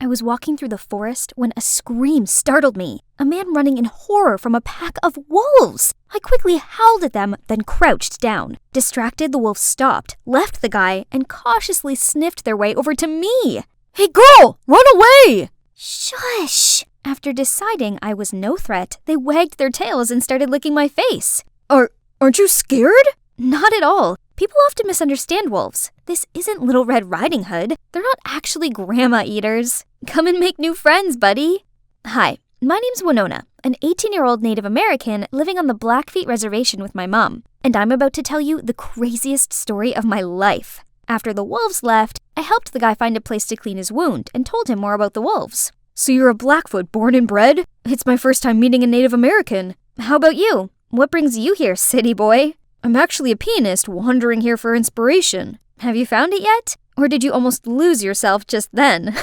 I was walking through the forest when a scream startled me. A man running in horror from a pack of wolves. I quickly howled at them, then crouched down. Distracted, the wolves stopped, left the guy, and cautiously sniffed their way over to me. Hey girl, run away! Shush! After deciding I was no threat, they wagged their tails and started licking my face. Aren't you scared? Not at all. People often misunderstand wolves. This isn't Little Red Riding Hood. They're not actually grandma eaters. Come and make new friends, buddy. Hi, my name's Winona, an 18-year-old Native American living on the Blackfeet Reservation with my mom. And I'm about to tell you the craziest story of my life. After the wolves left, I helped the guy find a place to clean his wound and told him more about the wolves. So you're a Blackfoot born and bred? It's my first time meeting a Native American. How about you? What brings you here, city boy? I'm actually a pianist wandering here for inspiration. Have you found it yet? Or did you almost lose yourself just then?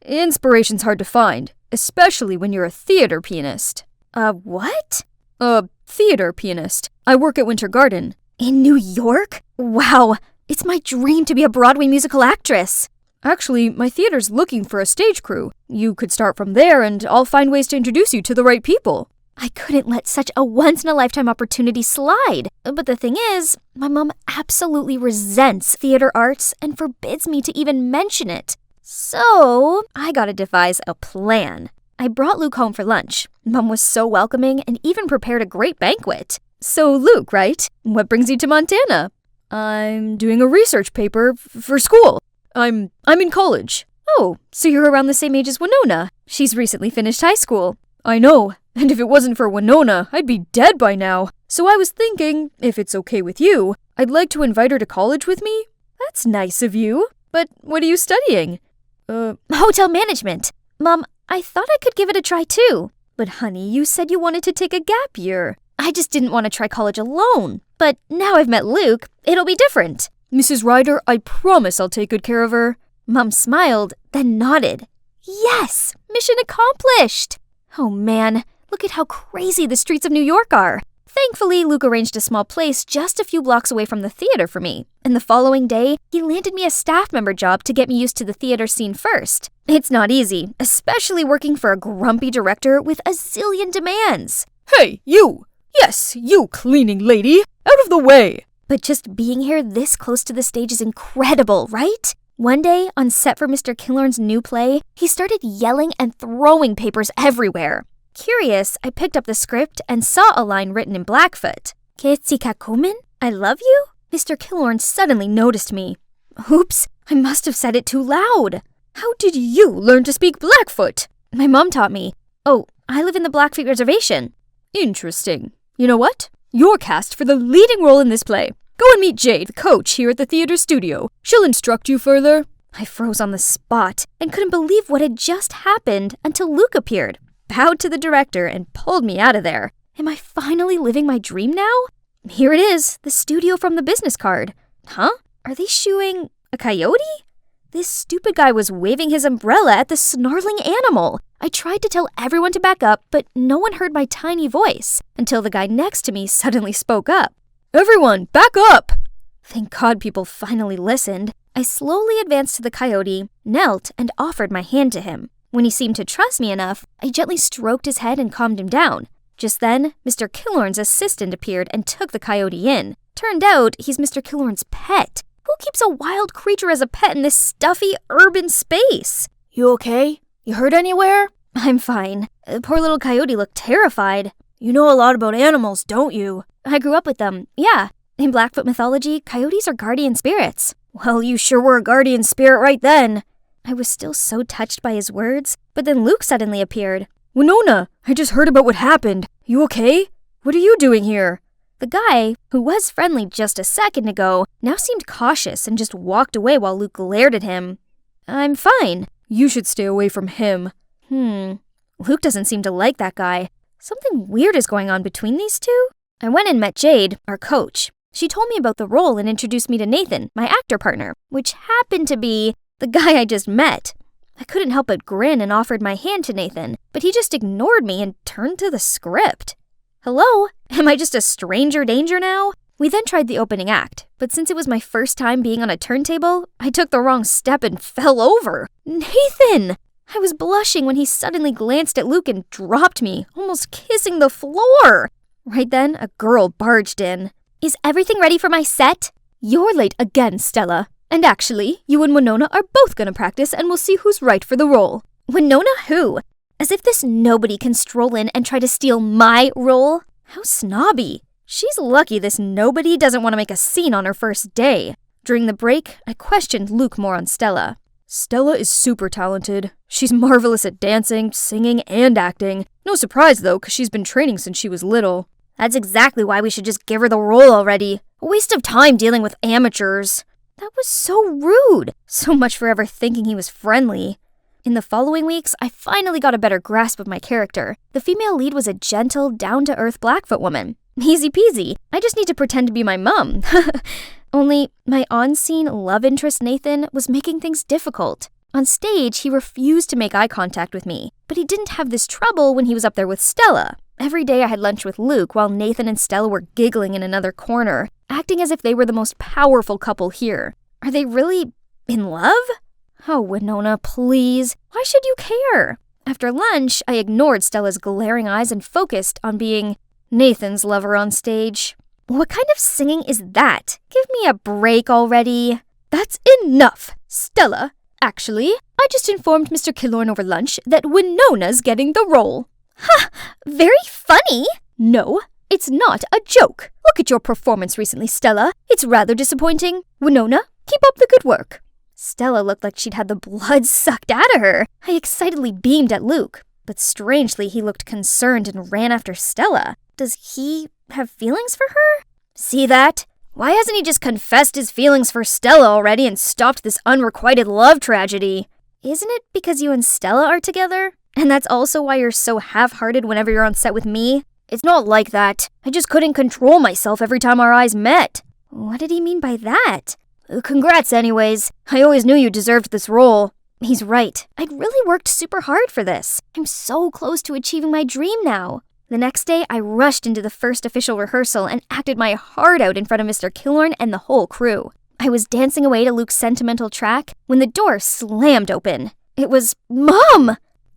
Inspiration's hard to find, especially when you're a theater pianist. What? A theater pianist. I work at Winter Garden. In New York? Wow, it's my dream to be a Broadway musical actress. Actually, my theater's looking for a stage crew. You could start from there and I'll find ways to introduce you to the right people. I couldn't let such a once-in-a-lifetime opportunity slide. But the thing is, my mom absolutely resents theater arts and forbids me to even mention it. So, I gotta devise a plan. I brought Luke home for lunch. Mom was so welcoming and even prepared a great banquet. So, Luke, right? What brings you to Montana? I'm doing a research paper for school. I'm in college. Oh, so you're around the same age as Winona. She's recently finished high school. I know, and if it wasn't for Winona, I'd be dead by now. So I was thinking, if it's okay with you, I'd like to invite her to college with me. That's nice of you. But what are you studying? Hotel management. Mom, I thought I could give it a try too. But honey, you said you wanted to take a gap year. I just didn't want to try college alone. But now I've met Luke, it'll be different. Mrs. Ryder, I promise I'll take good care of her. Mom smiled, then nodded. Yes! Mission accomplished! Oh man, look at how crazy the streets of New York are. Thankfully, Luke arranged a small place just a few blocks away from the theater for me. And the following day, he landed me a staff member job to get me used to the theater scene first. It's not easy, especially working for a grumpy director with a zillion demands. Hey, you! Yes, you cleaning lady! Out of the way! But just being here this close to the stage is incredible, right? One day, on set for Mr. Killorn's new play, he started yelling and throwing papers everywhere. Curious, I picked up the script and saw a line written in Blackfoot. Ketzikakumen? I love you? Mr. Killorn suddenly noticed me. Oops, I must have said it too loud. How did you learn to speak Blackfoot? My mom taught me. Oh, I live in the Blackfeet Reservation. Interesting. You know what? You're cast for the leading role in this play. Go and meet Jade, the coach here at the theater studio. She'll instruct you further. I froze on the spot and couldn't believe what had just happened until Luke appeared, bowed to the director, and pulled me out of there. Am I finally living my dream now? Here it is, the studio from the business card. Huh? Are they shooing a coyote? This stupid guy was waving his umbrella at the snarling animal. I tried to tell everyone to back up, but no one heard my tiny voice until the guy next to me suddenly spoke up. Everyone, back up! Thank God people finally listened. I slowly advanced to the coyote, knelt, and offered my hand to him. When he seemed to trust me enough, I gently stroked his head and calmed him down. Just then, Mr. Killorn's assistant appeared and took the coyote in. Turned out, he's Mr. Killorn's pet. Who keeps a wild creature as a pet in this stuffy, urban space? You okay? You hurt anywhere? I'm fine. The poor little coyote looked terrified. You know a lot about animals, don't you? I grew up with them, yeah. In Blackfoot mythology, coyotes are guardian spirits. Well, you sure were a guardian spirit right then. I was still so touched by his words, but then Luke suddenly appeared. Winona, I just heard about what happened. You okay? What are you doing here? The guy, who was friendly just a second ago, now seemed cautious and just walked away while Luke glared at him. I'm fine. You should stay away from him. Luke doesn't seem to like that guy. Something weird is going on between these two? I went and met Jade, our coach. She told me about the role and introduced me to Nathan, my actor partner, which happened to be the guy I just met. I couldn't help but grin and offered my hand to Nathan, but he just ignored me and turned to the script. Hello? Am I just a stranger danger now? We then tried the opening act, but since it was my first time being on a turntable, I took the wrong step and fell over. Nathan! I was blushing when he suddenly glanced at Luke and dropped me, almost kissing the floor. Right then, a girl barged in. Is everything ready for my set? You're late again, Stella. And actually, you and Winona are both gonna practice and we'll see who's right for the role. Winona who? As if this nobody can stroll in and try to steal my role. How snobby. She's lucky this nobody doesn't want to make a scene on her first day. During the break, I questioned Luke more on Stella. Stella is super talented. She's marvelous at dancing, singing, and acting. No surprise though, because she's been training since she was little. That's exactly why we should just give her the role already. A waste of time dealing with amateurs. That was so rude. So much for ever thinking he was friendly. In the following weeks, I finally got a better grasp of my character. The female lead was a gentle, down-to-earth Blackfoot woman. Easy peasy. I just need to pretend to be my mum. Only, my on-scene love interest Nathan was making things difficult. On stage, he refused to make eye contact with me, but he didn't have this trouble when he was up there with Stella. Every day I had lunch with Luke while Nathan and Stella were giggling in another corner, acting as if they were the most powerful couple here. Are they really in love? Oh, Winona, please. Why should you care? After lunch, I ignored Stella's glaring eyes and focused on being Nathan's lover on stage. What kind of singing is that? Give me a break already. That's enough, Stella. Actually, I just informed Mr. Killorn over lunch that Winona's getting the role. Ha! Very funny. No, it's not a joke. Look at your performance recently, Stella. It's rather disappointing. Winona, keep up the good work. Stella looked like she'd had the blood sucked out of her. I excitedly beamed at Luke, but strangely he looked concerned and ran after Stella. Does he have feelings for her? See that? Why hasn't he just confessed his feelings for Stella already and stopped this unrequited love tragedy? Isn't it because you and Stella are together? And that's also why you're so half-hearted whenever you're on set with me? It's not like that. I just couldn't control myself every time our eyes met. What did he mean by that? Congrats anyways. I always knew you deserved this role. He's right. I'd really worked super hard for this. I'm so close to achieving my dream now. The next day, I rushed into the first official rehearsal and acted my heart out in front of Mr. Killorn and the whole crew. I was dancing away to Luke's sentimental track when the door slammed open. It was Mom!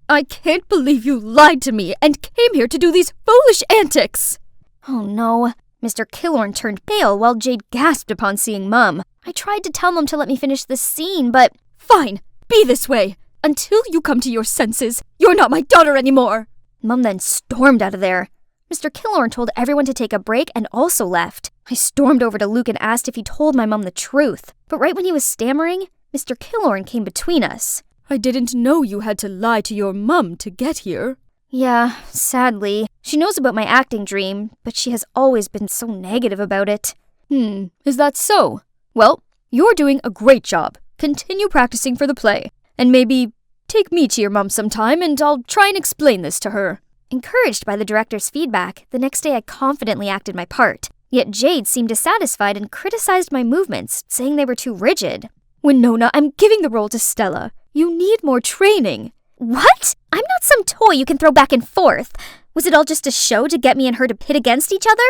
I can't believe you lied to me and came here to do these foolish antics. Oh no. Mr. Killorn turned pale while Jade gasped upon seeing Mum. I tried to tell Mum to let me finish the scene, but... Fine, be this way. Until you come to your senses, you're not my daughter anymore. Mum then stormed out of there. Mr. Killorn told everyone to take a break and also left. I stormed over to Luke and asked if he told my mum the truth. But right when he was stammering, Mr. Killorn came between us. I didn't know you had to lie to your mum to get here. Yeah, sadly. She knows about my acting dream, but she has always been so negative about it. Is that so? Well, you're doing a great job. Continue practicing for the play. And maybe take me to your mum sometime and I'll try and explain this to her. Encouraged by the director's feedback, the next day I confidently acted my part. Yet Jade seemed dissatisfied and criticized my movements, saying they were too rigid. Winona, I'm giving the role to Stella. You need more training. What? I'm not some toy you can throw back and forth. Was it all just a show to get me and her to pit against each other?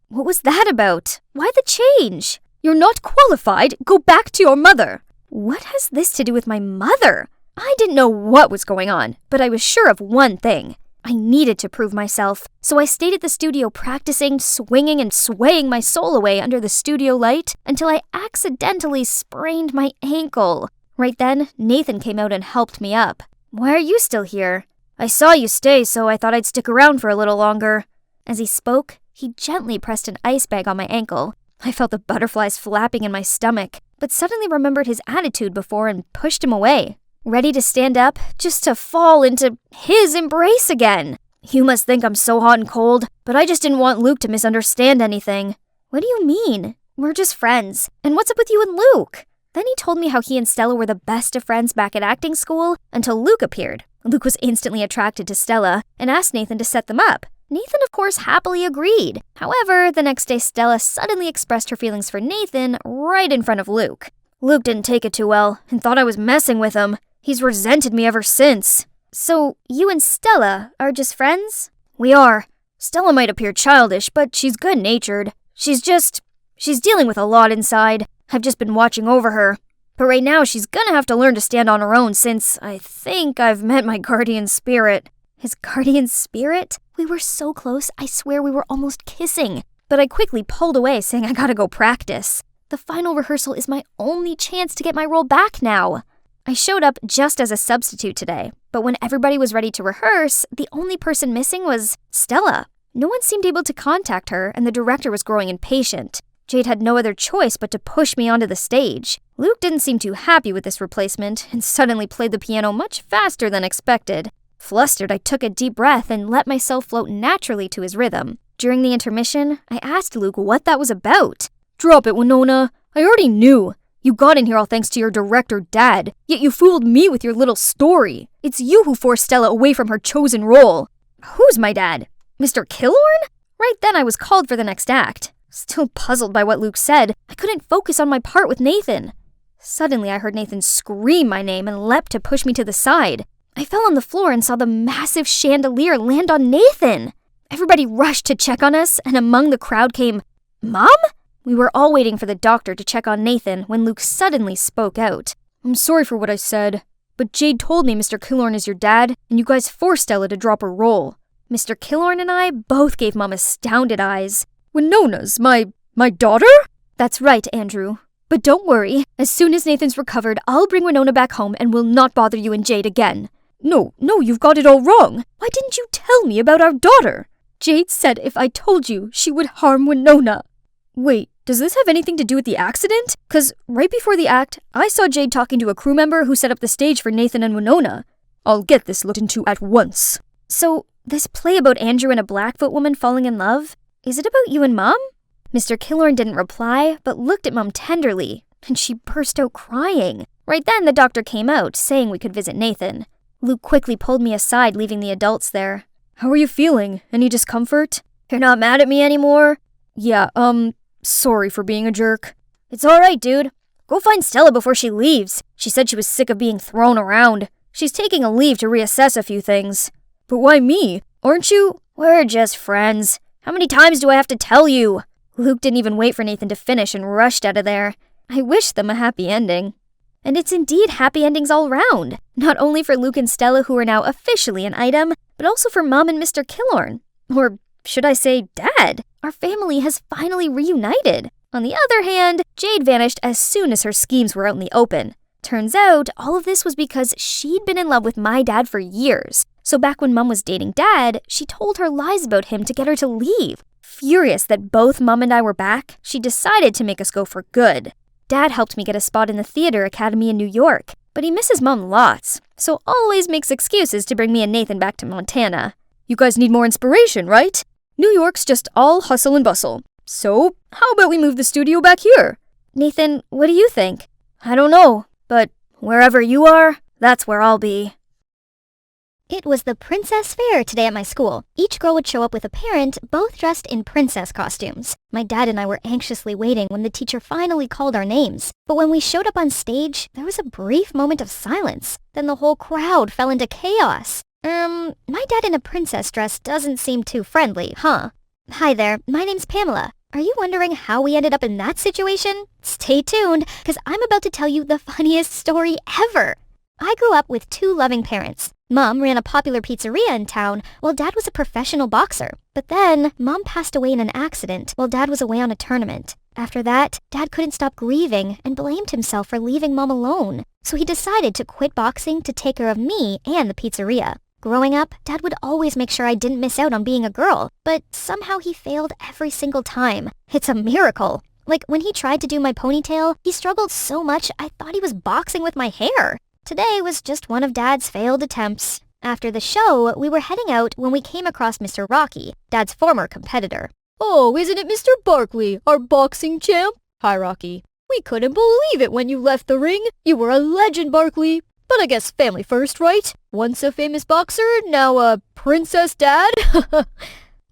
What was that about? Why the change? You're not qualified. Go back to your mother. What has this to do with my mother? I didn't know what was going on, but I was sure of one thing. I needed to prove myself, so I stayed at the studio practicing, swinging and swaying my soul away under the studio light until I accidentally sprained my ankle. Right then, Nathan came out and helped me up. Why are you still here? I saw you stay, so I thought I'd stick around for a little longer. As he spoke, he gently pressed an ice bag on my ankle. I felt the butterflies flapping in my stomach, but suddenly remembered his attitude before and pushed him away. Ready to stand up, just to fall into his embrace again. You must think I'm so hot and cold, but I just didn't want Luke to misunderstand anything. What do you mean? We're just friends. And what's up with you and Luke? Then he told me how he and Stella were the best of friends back at acting school until Luke appeared. Luke was instantly attracted to Stella and asked Nathan to set them up. Nathan, of course, happily agreed. However, the next day Stella suddenly expressed her feelings for Nathan right in front of Luke. Luke didn't take it too well and thought I was messing with him. He's resented me ever since. So, you and Stella are just friends? We are. Stella might appear childish, but she's good-natured. She's just She's dealing with a lot inside. I've just been watching over her. But right now, she's gonna have to learn to stand on her own since I think I've met my guardian spirit. His guardian spirit? We were so close, I swear we were almost kissing. But I quickly pulled away, saying I gotta go practice. The final rehearsal is my only chance to get my role back now. I showed up just as a substitute today, but when everybody was ready to rehearse, the only person missing was Stella. No one seemed able to contact her, and the director was growing impatient. Jade had no other choice but to push me onto the stage. Luke didn't seem too happy with this replacement, and suddenly played the piano much faster than expected. Flustered, I took a deep breath and let myself float naturally to his rhythm. During the intermission, I asked Luke what that was about. Drop it, Winona. I already knew. You got in here all thanks to your director dad, yet you fooled me with your little story. It's you who forced Stella away from her chosen role. Who's my dad? Mr. Killorn? Right then I was called for the next act. Still puzzled by what Luke said, I couldn't focus on my part with Nathan. Suddenly I heard Nathan scream my name and leapt to push me to the side. I fell on the floor and saw the massive chandelier land on Nathan. Everybody rushed to check on us, and among the crowd came, Mom? We were all waiting for the doctor to check on Nathan when Luke suddenly spoke out. I'm sorry for what I said, but Jade told me Mr. Killorn is your dad, and you guys forced Stella to drop her role. Mr. Killorn and I both gave Mom astounded eyes. Winona's my daughter? That's right, Andrew. But don't worry, as soon as Nathan's recovered, I'll bring Winona back home and will not bother you and Jade again. No, you've got it all wrong. Why didn't you tell me about our daughter? Jade said if I told you, she would harm Winona. Wait, does this have anything to do with the accident? 'Cause right before the act, I saw Jade talking to a crew member who set up the stage for Nathan and Winona. I'll get this looked into at once. So, this play about Andrew and a Blackfoot woman falling in love? Is it about you and Mom? Mr. Killorn didn't reply, but looked at Mom tenderly, and she burst out crying. Right then, the doctor came out, saying we could visit Nathan. Luke quickly pulled me aside, leaving the adults there. How are you feeling? Any discomfort? You're not mad at me anymore? Yeah, sorry for being a jerk. It's alright, dude. Go find Stella before she leaves. She said she was sick of being thrown around. She's taking a leave to reassess a few things. But why me? Aren't you? We're just friends. How many times do I have to tell you? Luke didn't even wait for Nathan to finish and rushed out of there. I wished them a happy ending. And it's indeed happy endings all round. Not only for Luke and Stella, who are now officially an item, but also for Mom and Mr. Killorn. Or should I say Dad? Our family has finally reunited. On the other hand, Jade vanished as soon as her schemes were out in the open. Turns out, all of this was because she'd been in love with my dad for years. So back when Mom was dating Dad, she told her lies about him to get her to leave. Furious that both Mom and I were back, she decided to make us go for good. Dad helped me get a spot in the theater academy in New York, but he misses Mom lots, so always makes excuses to bring me and Nathan back to Montana. You guys need more inspiration, right? New York's just all hustle and bustle. So, how about we move the studio back here? Nathan, what do you think? I don't know, but wherever you are, that's where I'll be. It was the princess fair today at my school. Each girl would show up with a parent, both dressed in princess costumes. My dad and I were anxiously waiting when the teacher finally called our names. But when we showed up on stage, there was a brief moment of silence. Then the whole crowd fell into chaos. My dad in a princess dress doesn't seem too friendly, huh? Hi there, my name's Pamela. Are you wondering how we ended up in that situation? Stay tuned, because I'm about to tell you the funniest story ever. I grew up with two loving parents. Mom ran a popular pizzeria in town, while Dad was a professional boxer. But then, Mom passed away in an accident while Dad was away on a tournament. After that, Dad couldn't stop grieving and blamed himself for leaving Mom alone. So he decided to quit boxing to take care of me and the pizzeria. Growing up, Dad would always make sure I didn't miss out on being a girl, but somehow he failed every single time. It's a miracle. Like, when he tried to do my ponytail, he struggled so much I thought he was boxing with my hair. Today was just one of Dad's failed attempts. After the show, we were heading out when we came across Mr. Rocky, Dad's former competitor. Oh, isn't it Mr. Barkley, our boxing champ? Hi, Rocky. We couldn't believe it when you left the ring. You were a legend, Barkley. But I guess family first, right? Once a famous boxer, now a princess dad?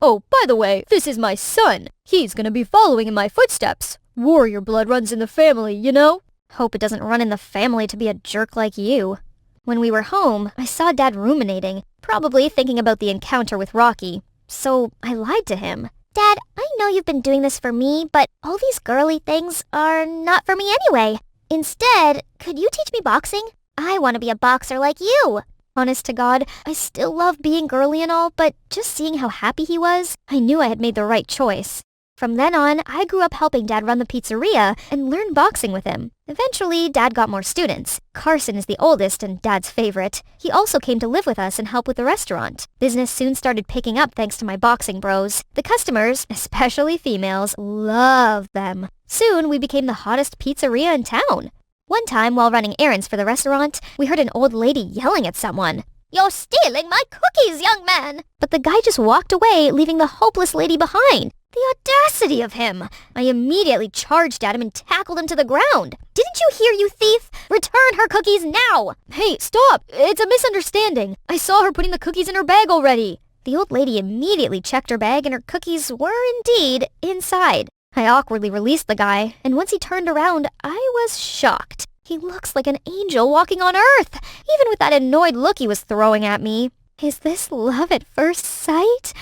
Oh, by the way, this is my son. He's gonna be following in my footsteps. Warrior blood runs in the family, you know? Hope it doesn't run in the family to be a jerk like you. When we were home, I saw Dad ruminating, probably thinking about the encounter with Rocky. So I lied to him. Dad, I know you've been doing this for me, but all these girly things are not for me anyway. Instead, could you teach me boxing? I want to be a boxer like you. Honest to God, I still love being girly and all, but just seeing how happy he was, I knew I had made the right choice. From then on, I grew up helping Dad run the pizzeria and learned boxing with him. Eventually, Dad got more students. Carson is the oldest and Dad's favorite. He also came to live with us and help with the restaurant. Business soon started picking up thanks to my boxing bros. The customers, especially females, loved them. Soon, we became the hottest pizzeria in town. One time, while running errands for the restaurant, we heard an old lady yelling at someone. "You're stealing my cookies, young man!" But the guy just walked away, leaving the hopeless lady behind. The audacity of him! I immediately charged at him and tackled him to the ground. "Didn't you hear, you thief? Return her cookies now!" Hey, stop! It's a misunderstanding. I saw her putting the cookies in her bag already. The old lady immediately checked her bag and her cookies were indeed inside. I awkwardly released the guy, and once he turned around, I was shocked. He looks like an angel walking on earth, even with that annoyed look he was throwing at me. Is this love at first sight?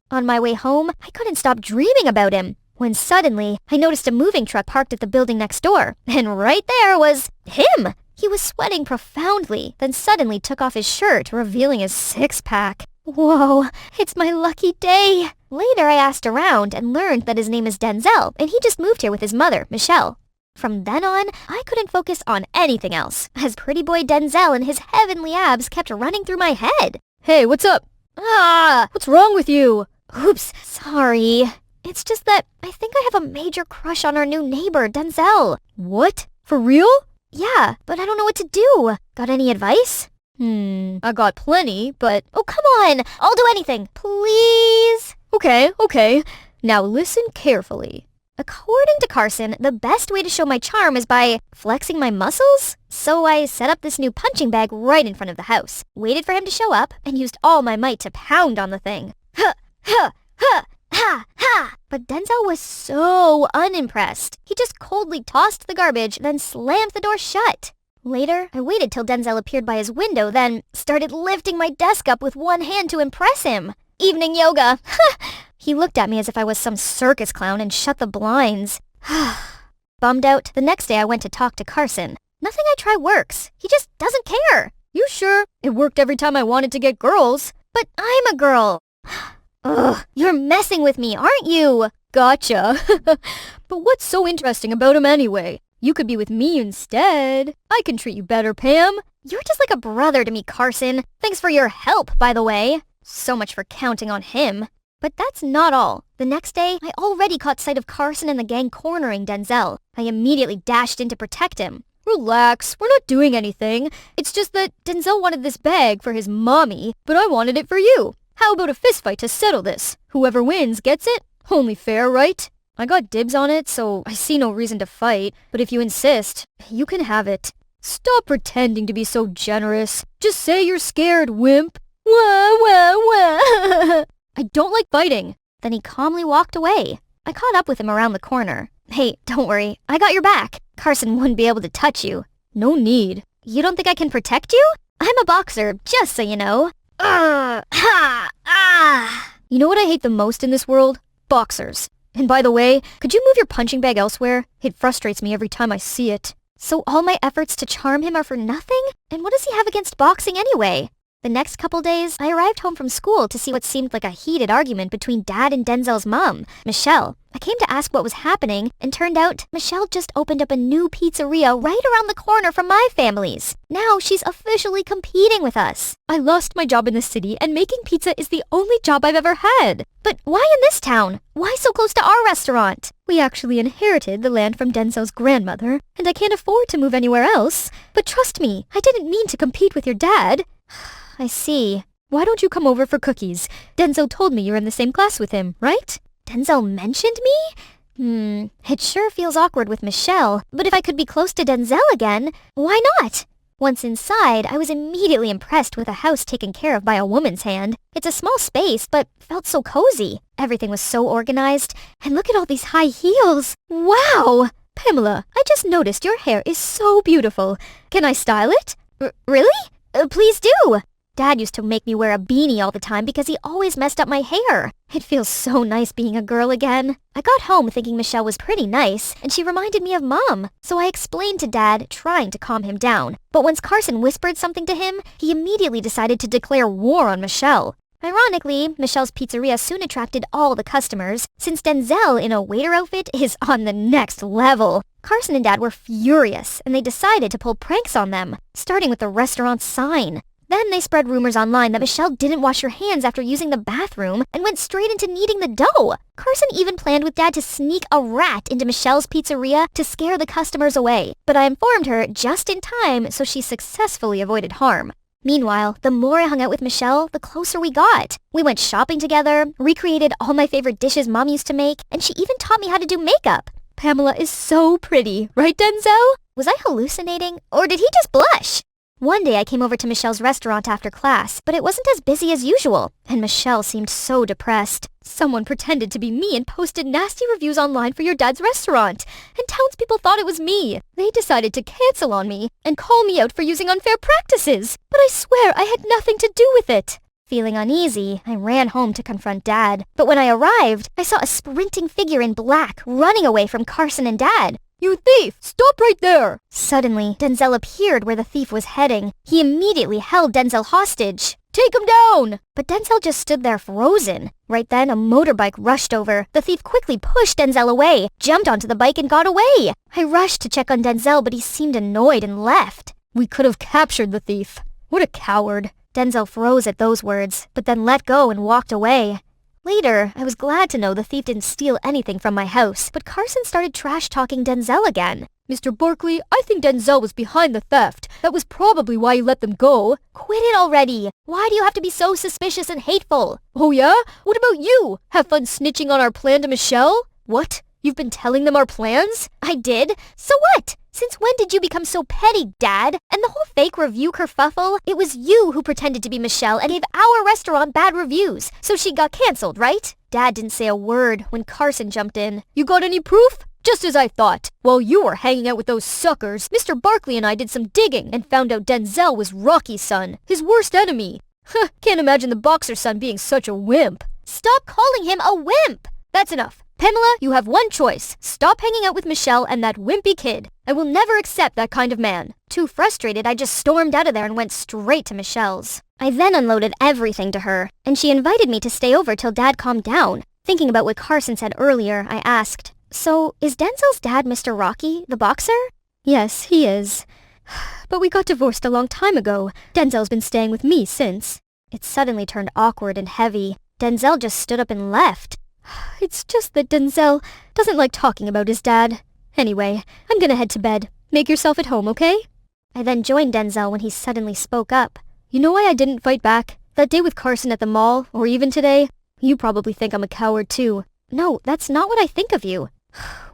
On my way home, I couldn't stop dreaming about him, when suddenly I noticed a moving truck parked at the building next door, and right there was him! He was sweating profoundly, then suddenly took off his shirt, revealing his six-pack. Whoa, it's my lucky day! Later I asked around and learned that his name is Denzel, and he just moved here with his mother, Michelle. From then on, I couldn't focus on anything else, as pretty boy Denzel and his heavenly abs kept running through my head. Hey, what's up? What's wrong with you? Oops, sorry. It's just that I think I have a major crush on our new neighbor, Denzel. What? For real? Yeah, but I don't know what to do. Got any advice? I got plenty, but... Oh, come on! I'll do anything, please! Okay. Now listen carefully. According to Carson, the best way to show my charm is by flexing my muscles. So I set up this new punching bag right in front of the house, waited for him to show up, and used all my might to pound on the thing. Ha! But Denzel was so unimpressed. He just coldly tossed the garbage, then slammed the door shut. Later, I waited till Denzel appeared by his window, then started lifting my desk up with one hand to impress him. Evening yoga. He looked at me as if I was some circus clown and shut the blinds. Bummed out, the next day I went to talk to Carson. Nothing I try works. He just doesn't care. You sure? It worked every time I wanted to get girls. But I'm a girl. Ugh, you're messing with me, aren't you? Gotcha. But what's so interesting about him anyway? You could be with me instead. I can treat you better, Pam. You're just like a brother to me, Carson. Thanks for your help, by the way. So much for counting on him. But that's not all. The next day, I already caught sight of Carson and the gang cornering Denzel. I immediately dashed in to protect him. Relax, we're not doing anything. It's just that Denzel wanted this bag for his mommy, but I wanted it for you. How about a fistfight to settle this? Whoever wins gets it? Only fair, right? I got dibs on it, so I see no reason to fight. But if you insist, you can have it. Stop pretending to be so generous. Just say you're scared, wimp. Wah. I don't like fighting. Then he calmly walked away. I caught up with him around the corner. Hey, don't worry. I got your back. Carson wouldn't be able to touch you. No need. You don't think I can protect you? I'm a boxer, just so you know. You know what I hate the most in this world? Boxers. And by the way, could you move your punching bag elsewhere? It frustrates me every time I see it. So all my efforts to charm him are for nothing? And what does he have against boxing anyway? The next couple days, I arrived home from school to see what seemed like a heated argument between Dad and Denzel's mom, Michelle. I came to ask what was happening, and turned out Michelle just opened up a new pizzeria right around the corner from my family's. Now she's officially competing with us. I lost my job in the city, and making pizza is the only job I've ever had. But why in this town? Why so close to our restaurant? We actually inherited the land from Denzel's grandmother, and I can't afford to move anywhere else. But trust me, I didn't mean to compete with your dad. I see. Why don't you come over for cookies? Denzel told me you're in the same class with him, right? Denzel mentioned me? It sure feels awkward with Michelle, but if I could be close to Denzel again, why not? Once inside, I was immediately impressed with a house taken care of by a woman's hand. It's a small space, but felt so cozy. Everything was so organized, and look at all these high heels. Wow! Pamela, I just noticed your hair is so beautiful. Can I style it? Really? Please do! Dad used to make me wear a beanie all the time because he always messed up my hair. It feels so nice being a girl again. I got home thinking Michelle was pretty nice, and she reminded me of Mom. So I explained to Dad, trying to calm him down. But once Carson whispered something to him, he immediately decided to declare war on Michelle. Ironically, Michelle's pizzeria soon attracted all the customers, since Denzel in a waiter outfit is on the next level. Carson and Dad were furious, and they decided to pull pranks on them, starting with the restaurant's sign. Then they spread rumors online that Michelle didn't wash her hands after using the bathroom and went straight into kneading the dough. Carson even planned with Dad to sneak a rat into Michelle's pizzeria to scare the customers away, but I informed her just in time, so she successfully avoided harm. Meanwhile, the more I hung out with Michelle, the closer we got. We went shopping together, recreated all my favorite dishes Mom used to make, and she even taught me how to do makeup. Pamela is so pretty, right, Denzel? Was I hallucinating, or did he just blush? One day I came over to Michelle's restaurant after class, but it wasn't as busy as usual, and Michelle seemed so depressed. Someone pretended to be me and posted nasty reviews online for your dad's restaurant, and townspeople thought it was me. They decided to cancel on me and call me out for using unfair practices, but I swear I had nothing to do with it. Feeling uneasy, I ran home to confront Dad, but when I arrived, I saw a sprinting figure in black running away from Carson and Dad. You thief! Stop right there! Suddenly, Denzel appeared where the thief was heading. He immediately held Denzel hostage. Take him down! But Denzel just stood there frozen. Right then, a motorbike rushed over. The thief quickly pushed Denzel away, jumped onto the bike and got away. I rushed to check on Denzel, but he seemed annoyed and left. We could have captured the thief. What a coward. Denzel froze at those words, but then let go and walked away. Later, I was glad to know the thief didn't steal anything from my house, but Carson started trash-talking Denzel again. Mr. Barkley, I think Denzel was behind the theft. That was probably why you let them go. Quit it already! Why do you have to be so suspicious and hateful? Oh yeah? What about you? Have fun snitching on our plan to Michelle? What? You've been telling them our plans? I did? So what? Since when did you become so petty, Dad? And the whole fake review kerfuffle? It was you who pretended to be Michelle and gave our restaurant bad reviews, so she got cancelled, right? Dad didn't say a word when Carson jumped in. You got any proof? Just as I thought. While you were hanging out with those suckers, Mr. Barkley and I did some digging and found out Denzel was Rocky's son, his worst enemy. Can't imagine the boxer's son being such a wimp. Stop calling him a wimp! That's enough. Pamela, you have one choice. Stop hanging out with Michelle and that wimpy kid. I will never accept that kind of man. Too frustrated, I just stormed out of there and went straight to Michelle's. I then unloaded everything to her, and she invited me to stay over till Dad calmed down. Thinking about what Carson said earlier, I asked, "So, is Denzel's dad Mr. Rocky, the boxer?" "Yes, he is. But we got divorced a long time ago. Denzel's been staying with me since." It suddenly turned awkward and heavy. Denzel just stood up and left. "It's just that Denzel doesn't like talking about his dad. Anyway, I'm gonna head to bed. Make yourself at home, okay?" I then joined Denzel when he suddenly spoke up. "You know why I didn't fight back? That day with Carson at the mall, or even today? You probably think I'm a coward too." "No, that's not what I think of you."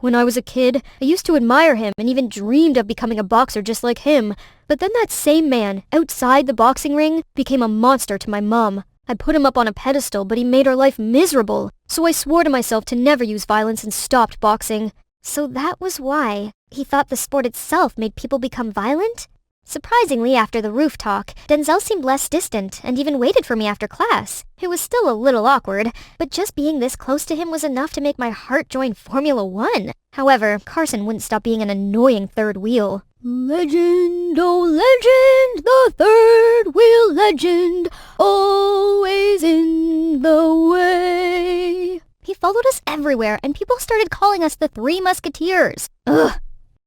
"When I was a kid, I used to admire him and even dreamed of becoming a boxer just like him. But then that same man, outside the boxing ring, became a monster to my mom. I put him up on a pedestal, but he made our life miserable. So I swore to myself to never use violence and stopped boxing." So that was why. He thought the sport itself made people become violent? Surprisingly, after the roof talk, Denzel seemed less distant and even waited for me after class. It was still a little awkward, but just being this close to him was enough to make my heart join Formula One. However, Carson wouldn't stop being an annoying third wheel. "Legend, oh legend, the third wheel legend, always in the way." He followed us everywhere, and people started calling us the Three Musketeers. Ugh.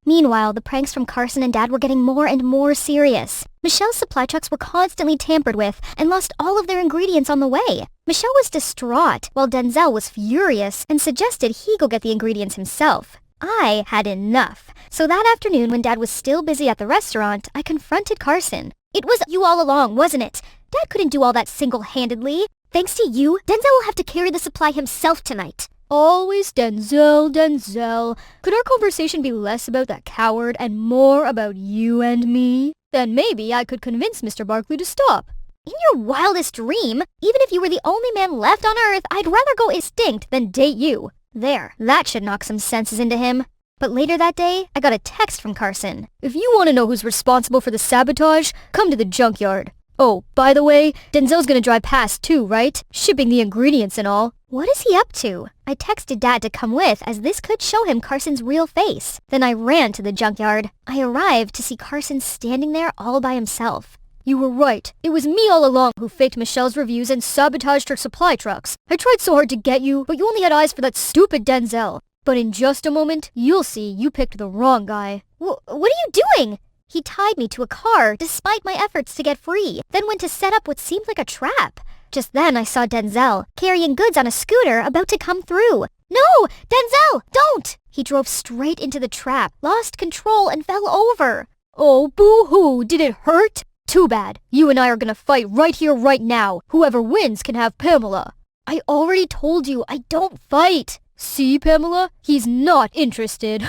Meanwhile, the pranks from Carson and Dad were getting more and more serious. Michelle's supply trucks were constantly tampered with and lost all of their ingredients on the way. Michelle was distraught, while Denzel was furious and suggested he go get the ingredients himself. I had enough. So that afternoon, when Dad was still busy at the restaurant, I confronted Carson. "It was you all along, wasn't it? Dad couldn't do all that single-handedly. Thanks to you, Denzel will have to carry the supply himself tonight." Always Denzel, Denzel. Could our conversation be less about that coward and more about you and me? Then maybe I could convince Mr. Barkley to stop. In your wildest dream, even if you were the only man left on Earth, I'd rather go extinct than date you. There, that should knock some senses into him. But later that day, I got a text from Carson. "If you want to know who's responsible for the sabotage, come to the junkyard." Oh, by the way, Denzel's gonna drive past too, right? Shipping the ingredients and all. What is he up to? I texted Dad to come with as this could show him Carson's real face. Then I ran to the junkyard. I arrived to see Carson standing there all by himself. You were right. It was me all along who faked Michelle's reviews and sabotaged her supply trucks. I tried so hard to get you, but you only had eyes for that stupid Denzel. But in just a moment, you'll see you picked the wrong guy. What are you doing? He tied me to a car despite my efforts to get free, then went to set up what seemed like a trap. Just then I saw Denzel, carrying goods on a scooter, about to come through. No! Denzel! Don't! He drove straight into the trap, lost control, and fell over. Oh, boo-hoo! Did it hurt? Too bad. You and I are gonna fight right here, right now. Whoever wins can have Pamela. I already told you, I don't fight. See, Pamela? He's not interested.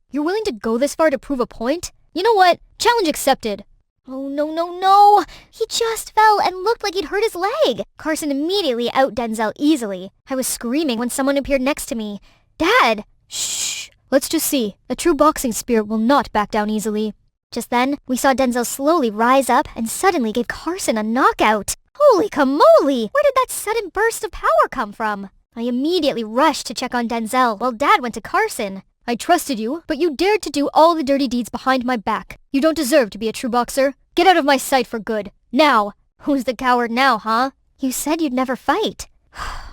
You're willing to go this far to prove a point? You know what? Challenge accepted. Oh, no. He just fell and looked like he'd hurt his leg. Carson immediately out Denzel easily. I was screaming when someone appeared next to me. Dad! Shh. Let's just see. A true boxing spirit will not back down easily. Just then, we saw Denzel slowly rise up and suddenly gave Carson a knockout. Holy camole! Where did that sudden burst of power come from? I immediately rushed to check on Denzel while Dad went to Carson. I trusted you, but you dared to do all the dirty deeds behind my back. You don't deserve to be a true boxer. Get out of my sight for good. Now! Who's the coward now, huh? You said you'd never fight.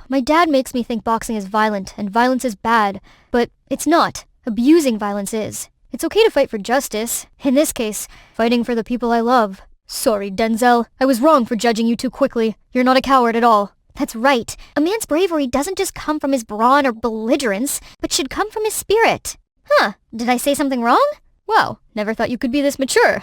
My dad makes me think boxing is violent and violence is bad, but it's not. Abusing violence is. It's okay to fight for justice. In this case, fighting for the people I love. Sorry, Denzel. I was wrong for judging you too quickly. You're not a coward at all. That's right. A man's bravery doesn't just come from his brawn or belligerence, but should come from his spirit. Huh, did I say something wrong? Wow, never thought you could be this mature.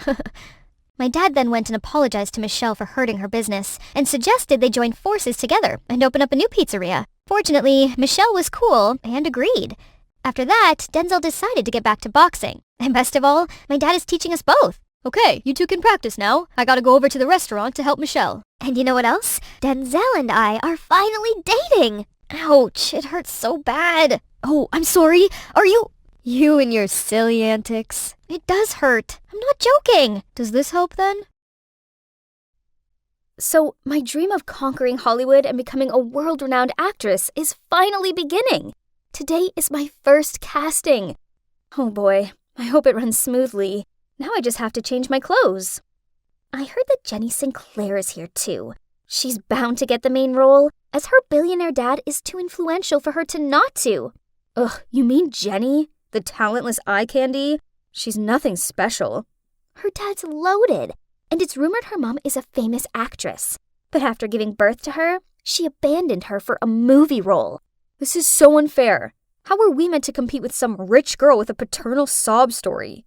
My dad then went and apologized to Michelle for hurting her business, and suggested they join forces together and open up a new pizzeria. Fortunately, Michelle was cool and agreed. After that, Denzel decided to get back to boxing. And best of all, my dad is teaching us both. Okay, you two can practice now. I gotta go over to the restaurant to help Michelle. And you know what else? Denzel and I are finally dating. Ouch, it hurts so bad. Oh, I'm sorry. Are you... You and your silly antics. It does hurt. I'm not joking. Does this help then? So, my dream of conquering Hollywood and becoming a world-renowned actress is finally beginning. Today is my first casting. Oh boy, I hope it runs smoothly. Now I just have to change my clothes. I heard that Jenny Sinclair is here too. She's bound to get the main role, as her billionaire dad is too influential for her to not to. Ugh, you mean Jenny? The talentless eye candy? She's nothing special. Her dad's loaded, and it's rumored her mom is a famous actress. But after giving birth to her, she abandoned her for a movie role. This is so unfair. How are we meant to compete with some rich girl with a paternal sob story?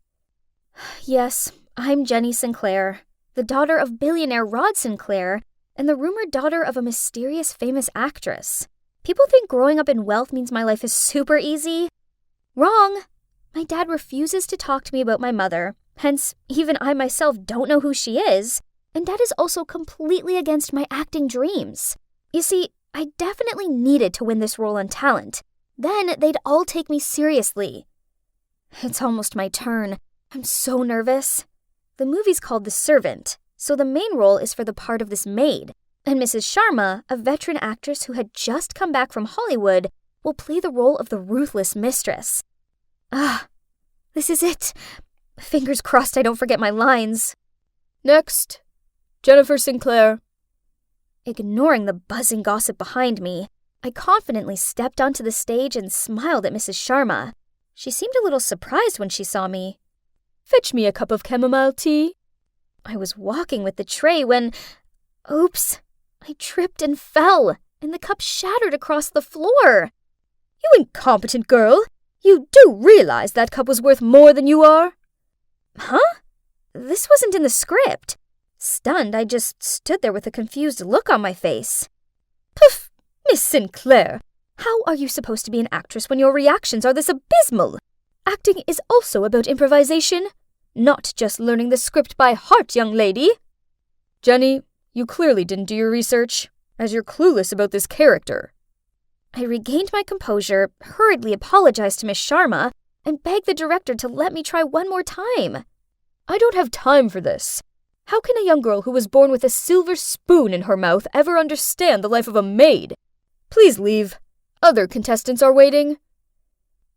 Yes, I'm Jenny Sinclair, the daughter of billionaire Rod Sinclair, and the rumored daughter of a mysterious famous actress. People think growing up in wealth means my life is super easy. Wrong. My dad refuses to talk to me about my mother, hence even I myself don't know who she is, and Dad is also completely against my acting dreams. You see, I definitely needed to win this role on talent. Then they'd all take me seriously. It's almost my turn. I'm so nervous. The movie's called The Servant, so the main role is for the part of this maid, and Mrs. Sharma, a veteran actress who had just come back from Hollywood, will play the role of the ruthless mistress. This is it. Fingers crossed I don't forget my lines. Next, Jennifer Sinclair. Ignoring the buzzing gossip behind me, I confidently stepped onto the stage and smiled at Mrs. Sharma. She seemed a little surprised when she saw me. Fetch me a cup of chamomile tea. I was walking with the tray when... Oops! I tripped and fell, and the cup shattered across the floor. You incompetent girl! You do realize that cup was worth more than you are? Huh? This wasn't in the script. Stunned, I just stood there with a confused look on my face. Poof! Miss Sinclair, how are you supposed to be an actress when your reactions are this abysmal? Acting is also about improvisation, not just learning the script by heart, young lady. Jenny, you clearly didn't do your research, as you're clueless about this character. I regained my composure, hurriedly apologized to Miss Sharma, and begged the director to let me try one more time. I don't have time for this. How can a young girl who was born with a silver spoon in her mouth ever understand the life of a maid? Please leave. Other contestants are waiting.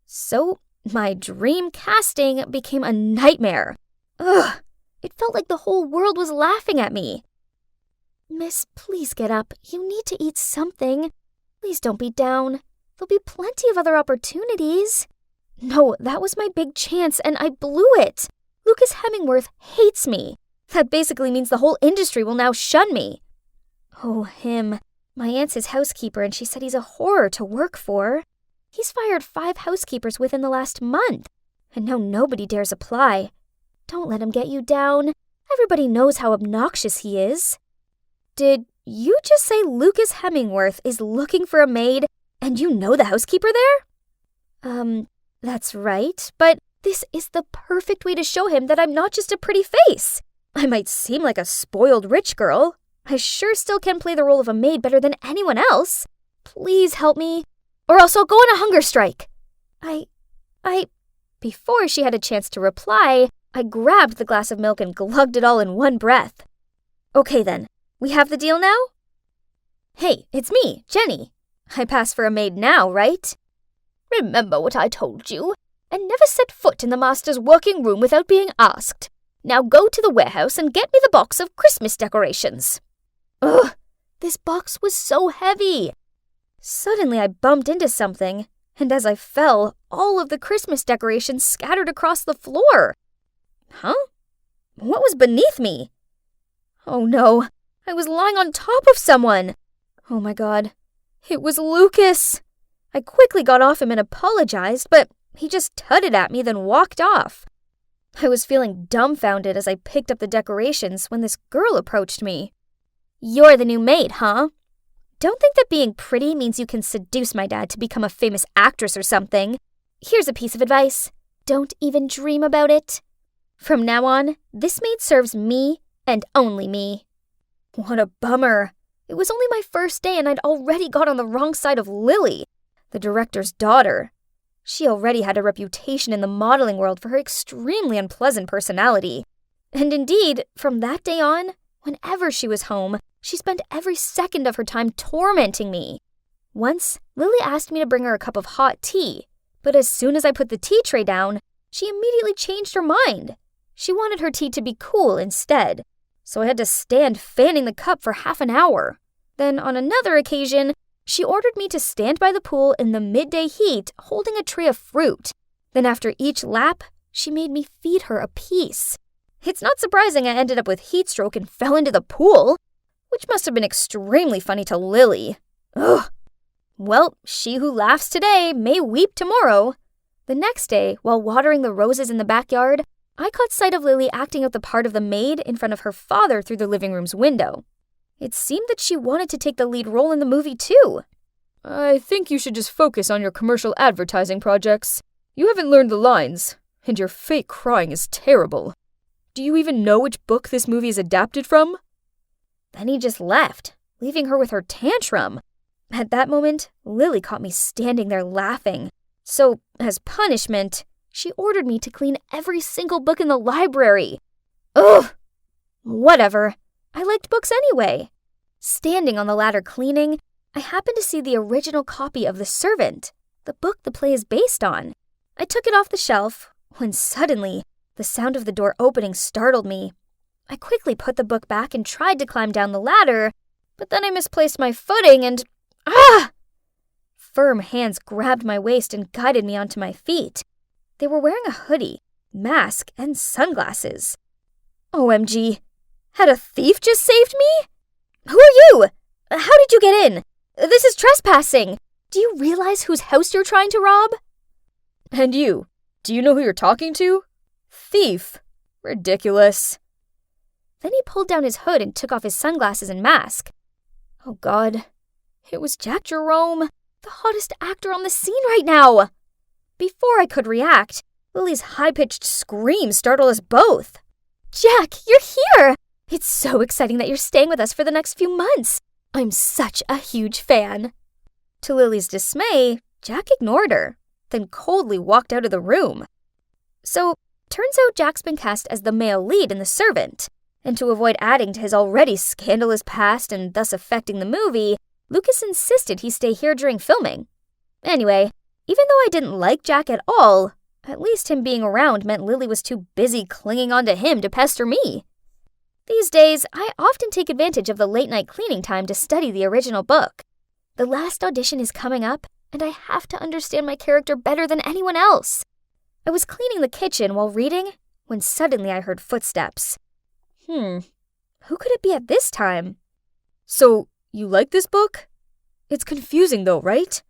So, my dream casting became a nightmare. Ugh, it felt like the whole world was laughing at me. Miss, please get up. You need to eat something. Please don't be down. There'll be plenty of other opportunities. No, that was my big chance, and I blew it. Lucas Hemingworth hates me. That basically means the whole industry will now shun me. Oh, him. My aunt's his housekeeper, and she said he's a horror to work for. He's fired 5 housekeepers within the last month, and now nobody dares apply. Don't let him get you down. Everybody knows how obnoxious he is. Did you just say Lucas Hemingworth is looking for a maid, and you know the housekeeper there? That's right, but this is the perfect way to show him that I'm not just a pretty face. I might seem like a spoiled rich girl. I sure still can play the role of a maid better than anyone else. Please help me, or else I'll go on a hunger strike. Before she had a chance to reply, I grabbed the glass of milk and glugged it all in one breath. Okay then, we have the deal now? Hey, it's me, Jenny. I pass for a maid now, right? Remember what I told you, and never set foot in the master's working room without being asked. Now go to the warehouse and get me the box of Christmas decorations. Ugh, this box was so heavy. Suddenly I bumped into something, and as I fell, all of the Christmas decorations scattered across the floor. Huh? What was beneath me? Oh no, I was lying on top of someone. Oh my god, it was Lucas. I quickly got off him and apologized, but he just tutted at me, then walked off. I was feeling dumbfounded as I picked up the decorations when this girl approached me. You're the new maid, huh? Don't think that being pretty means you can seduce my dad to become a famous actress or something. Here's a piece of advice. Don't even dream about it. From now on, this maid serves me and only me. What a bummer. It was only my first day and I'd already got on the wrong side of Lily, the director's daughter. She already had a reputation in the modeling world for her extremely unpleasant personality. And indeed, from that day on, whenever she was home, she spent every second of her time tormenting me. Once, Lily asked me to bring her a cup of hot tea, but as soon as I put the tea tray down, she immediately changed her mind. She wanted her tea to be cool instead, so I had to stand fanning the cup for half an hour. Then on another occasion, she ordered me to stand by the pool in the midday heat holding a tray of fruit. Then after each lap, she made me feed her a piece. It's not surprising I ended up with heat stroke and fell into the pool, which must have been extremely funny to Lily. Ugh. Well, she who laughs today may weep tomorrow. The next day, while watering the roses in the backyard, I caught sight of Lily acting out the part of the maid in front of her father through the living room's window. It seemed that she wanted to take the lead role in the movie too. I think you should just focus on your commercial advertising projects. You haven't learned the lines, and your fake crying is terrible. Do you even know which book this movie is adapted from? Then he just left, leaving her with her tantrum. At that moment, Lily caught me standing there laughing. So, as punishment, she ordered me to clean every single book in the library. Ugh! Whatever. I liked books anyway. Standing on the ladder cleaning, I happened to see the original copy of The Servant, the book the play is based on. I took it off the shelf, when suddenly, the sound of the door opening startled me. I quickly put the book back and tried to climb down the ladder, but then I misplaced my footing and... Ah! Firm hands grabbed my waist and guided me onto my feet. They were wearing a hoodie, mask, and sunglasses. OMG. Had a thief just saved me? Who are you? How did you get in? This is trespassing. Do you realize whose house you're trying to rob? And you, do you know who you're talking to? Thief. Ridiculous. Then he pulled down his hood and took off his sunglasses and mask. Oh God. It was Jack Jerome, the hottest actor on the scene right now. Before I could react, Lily's high-pitched scream startled us both. Jack, you're here! It's so exciting that you're staying with us for the next few months. I'm such a huge fan. To Lily's dismay, Jack ignored her, then coldly walked out of the room. So, turns out Jack's been cast as the male lead in The Servant, And to avoid adding to his already scandalous past and thus affecting the movie, Lucas insisted he stay here during filming. Anyway, even though I didn't like Jack at all, at least him being around meant Lily was too busy clinging onto him to pester me. These days, I often take advantage of the late-night cleaning time to study the original book. The last audition is coming up, and I have to understand my character better than anyone else. I was cleaning the kitchen while reading when suddenly I heard footsteps. Who could it be at this time? So, you like this book? It's confusing though, right?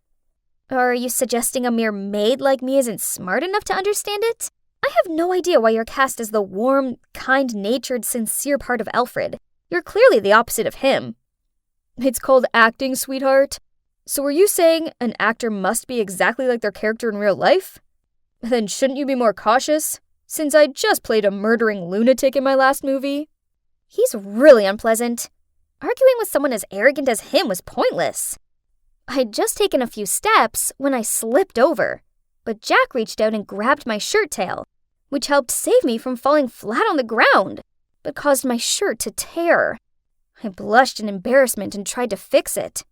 Are you suggesting a mere maid like me isn't smart enough to understand it? I have no idea why you're cast as the warm, kind-natured, sincere part of Alfred. You're clearly the opposite of him. It's called acting, sweetheart. So are you saying an actor must be exactly like their character in real life? Then shouldn't you be more cautious, since I just played a murdering lunatic in my last movie? He's really unpleasant. Arguing with someone as arrogant as him was pointless. I'd just taken a few steps when I slipped over, but Jack reached out and grabbed my shirt tail, which helped save me from falling flat on the ground, but caused my shirt to tear. I blushed in embarrassment and tried to fix it.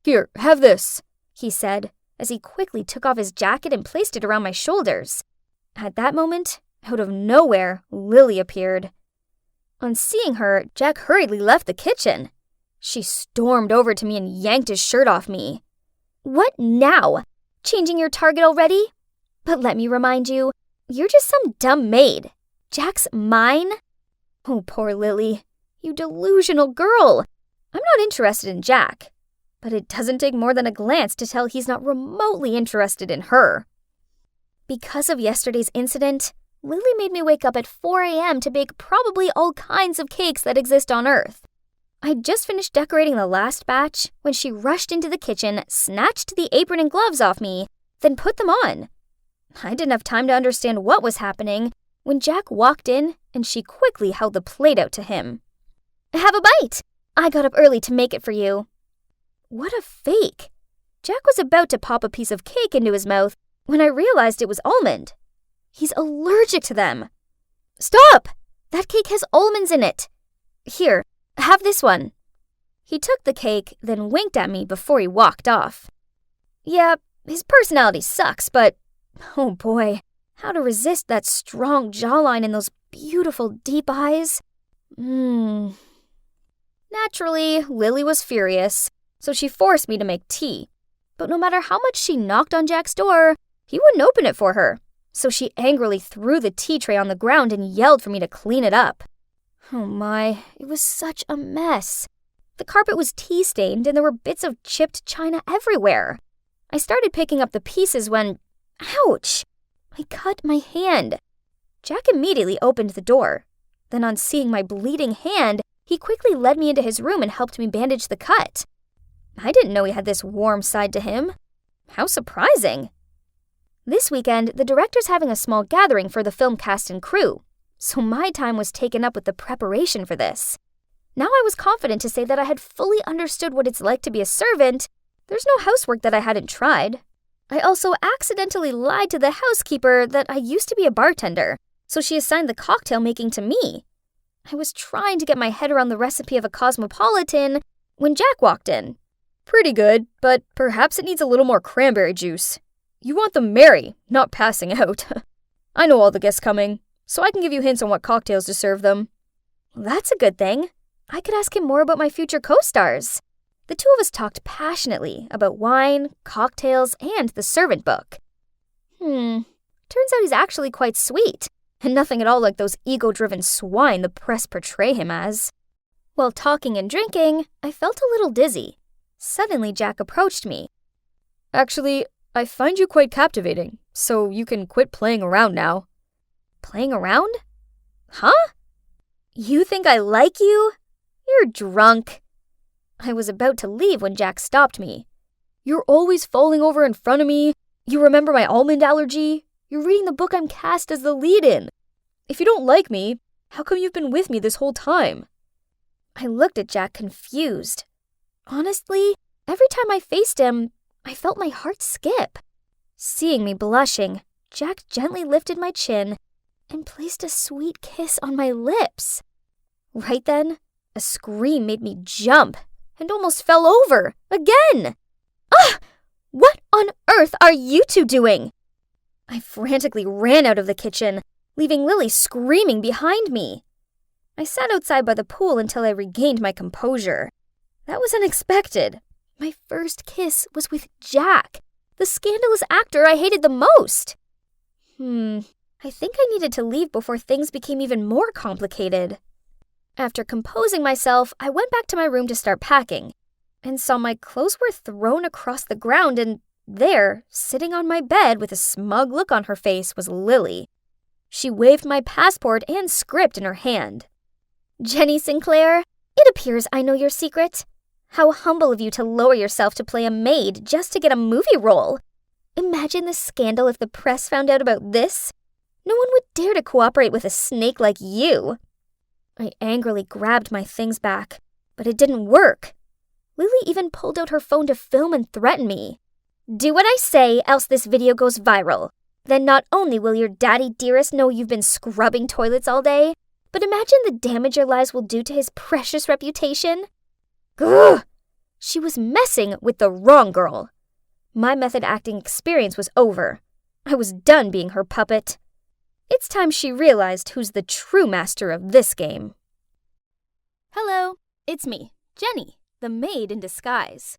Here, have this, he said, as he quickly took off his jacket and placed it around my shoulders. At that moment, out of nowhere, Lily appeared. On seeing her, Jack hurriedly left the kitchen. She stormed over to me and yanked his shirt off me. What now? Changing your target already? But let me remind you, you're just some dumb maid. Jack's mine? Oh, poor Lily. You delusional girl. I'm not interested in Jack. But it doesn't take more than a glance to tell he's not remotely interested in her. Because of yesterday's incident, Lily made me wake up at 4 a.m. to bake probably all kinds of cakes that exist on Earth. I'd just finished decorating the last batch when she rushed into the kitchen, snatched the apron and gloves off me, then put them on. I didn't have time to understand what was happening when Jack walked in and she quickly held the plate out to him. Have a bite! I got up early to make it for you. What a fake! Jack was about to pop a piece of cake into his mouth when I realized it was almond. He's allergic to them. Stop! That cake has almonds in it. Here, have this one. He took the cake, then winked at me before he walked off. Yeah, his personality sucks, but oh boy, how to resist that strong jawline and those beautiful deep eyes? Naturally, Lily was furious, so she forced me to make tea. But no matter how much she knocked on Jack's door, he wouldn't open it for her. So she angrily threw the tea tray on the ground and yelled for me to clean it up. Oh my, it was such a mess. The carpet was tea-stained and there were bits of chipped china everywhere. I started picking up the pieces when, ouch! I cut my hand. Jack immediately opened the door. Then on seeing my bleeding hand, he quickly led me into his room and helped me bandage the cut. I didn't know he had this warm side to him. How surprising. This weekend, the director's having a small gathering for the film cast and crew, so my time was taken up with the preparation for this. Now I was confident to say that I had fully understood what it's like to be a servant. There's no housework that I hadn't tried. I also accidentally lied to the housekeeper that I used to be a bartender, so she assigned the cocktail making to me. I was trying to get my head around the recipe of a cosmopolitan when Jack walked in. Pretty good, but perhaps it needs a little more cranberry juice. You want them merry, not passing out. I know all the guests coming, so I can give you hints on what cocktails to serve them. That's a good thing. I could ask him more about my future co-stars. The two of us talked passionately about wine, cocktails, and the servant book. Turns out he's actually quite sweet, and nothing at all like those ego-driven swine the press portray him as. While talking and drinking, I felt a little dizzy. Suddenly, Jack approached me. Actually, I find you quite captivating, so you can quit playing around now. Playing around? Huh? You think I like you? You're drunk. I was about to leave when Jack stopped me. You're always falling over in front of me. You remember my almond allergy? You're reading the book I'm cast as the lead in. If you don't like me, how come you've been with me this whole time? I looked at Jack confused. Honestly, every time I faced him, I felt my heart skip. Seeing me blushing, Jack gently lifted my chin and placed a sweet kiss on my lips. Right then, a scream made me jump and almost fell over again. Ah! What on earth are you two doing? I frantically ran out of the kitchen, leaving Lily screaming behind me. I sat outside by the pool until I regained my composure. That was unexpected. My first kiss was with Jack, the scandalous actor I hated the most. I think I needed to leave before things became even more complicated. After composing myself, I went back to my room to start packing, and saw my clothes were thrown across the ground, and there, sitting on my bed with a smug look on her face, was Lily. She waved my passport and script in her hand. "Jenny Sinclair, it appears I know your secret. How humble of you to lower yourself to play a maid just to get a movie role. Imagine the scandal if the press found out about this. No one would dare to cooperate with a snake like you." I angrily grabbed my things back, but it didn't work. Lily even pulled out her phone to film and threaten me. "Do what I say, else this video goes viral. Then not only will your daddy dearest know you've been scrubbing toilets all day, but imagine the damage your lies will do to his precious reputation." Ugh! She was messing with the wrong girl. My method acting experience was over. I was done being her puppet. It's time she realized who's the true master of this game. Hello, it's me, Jenny, the maid in disguise.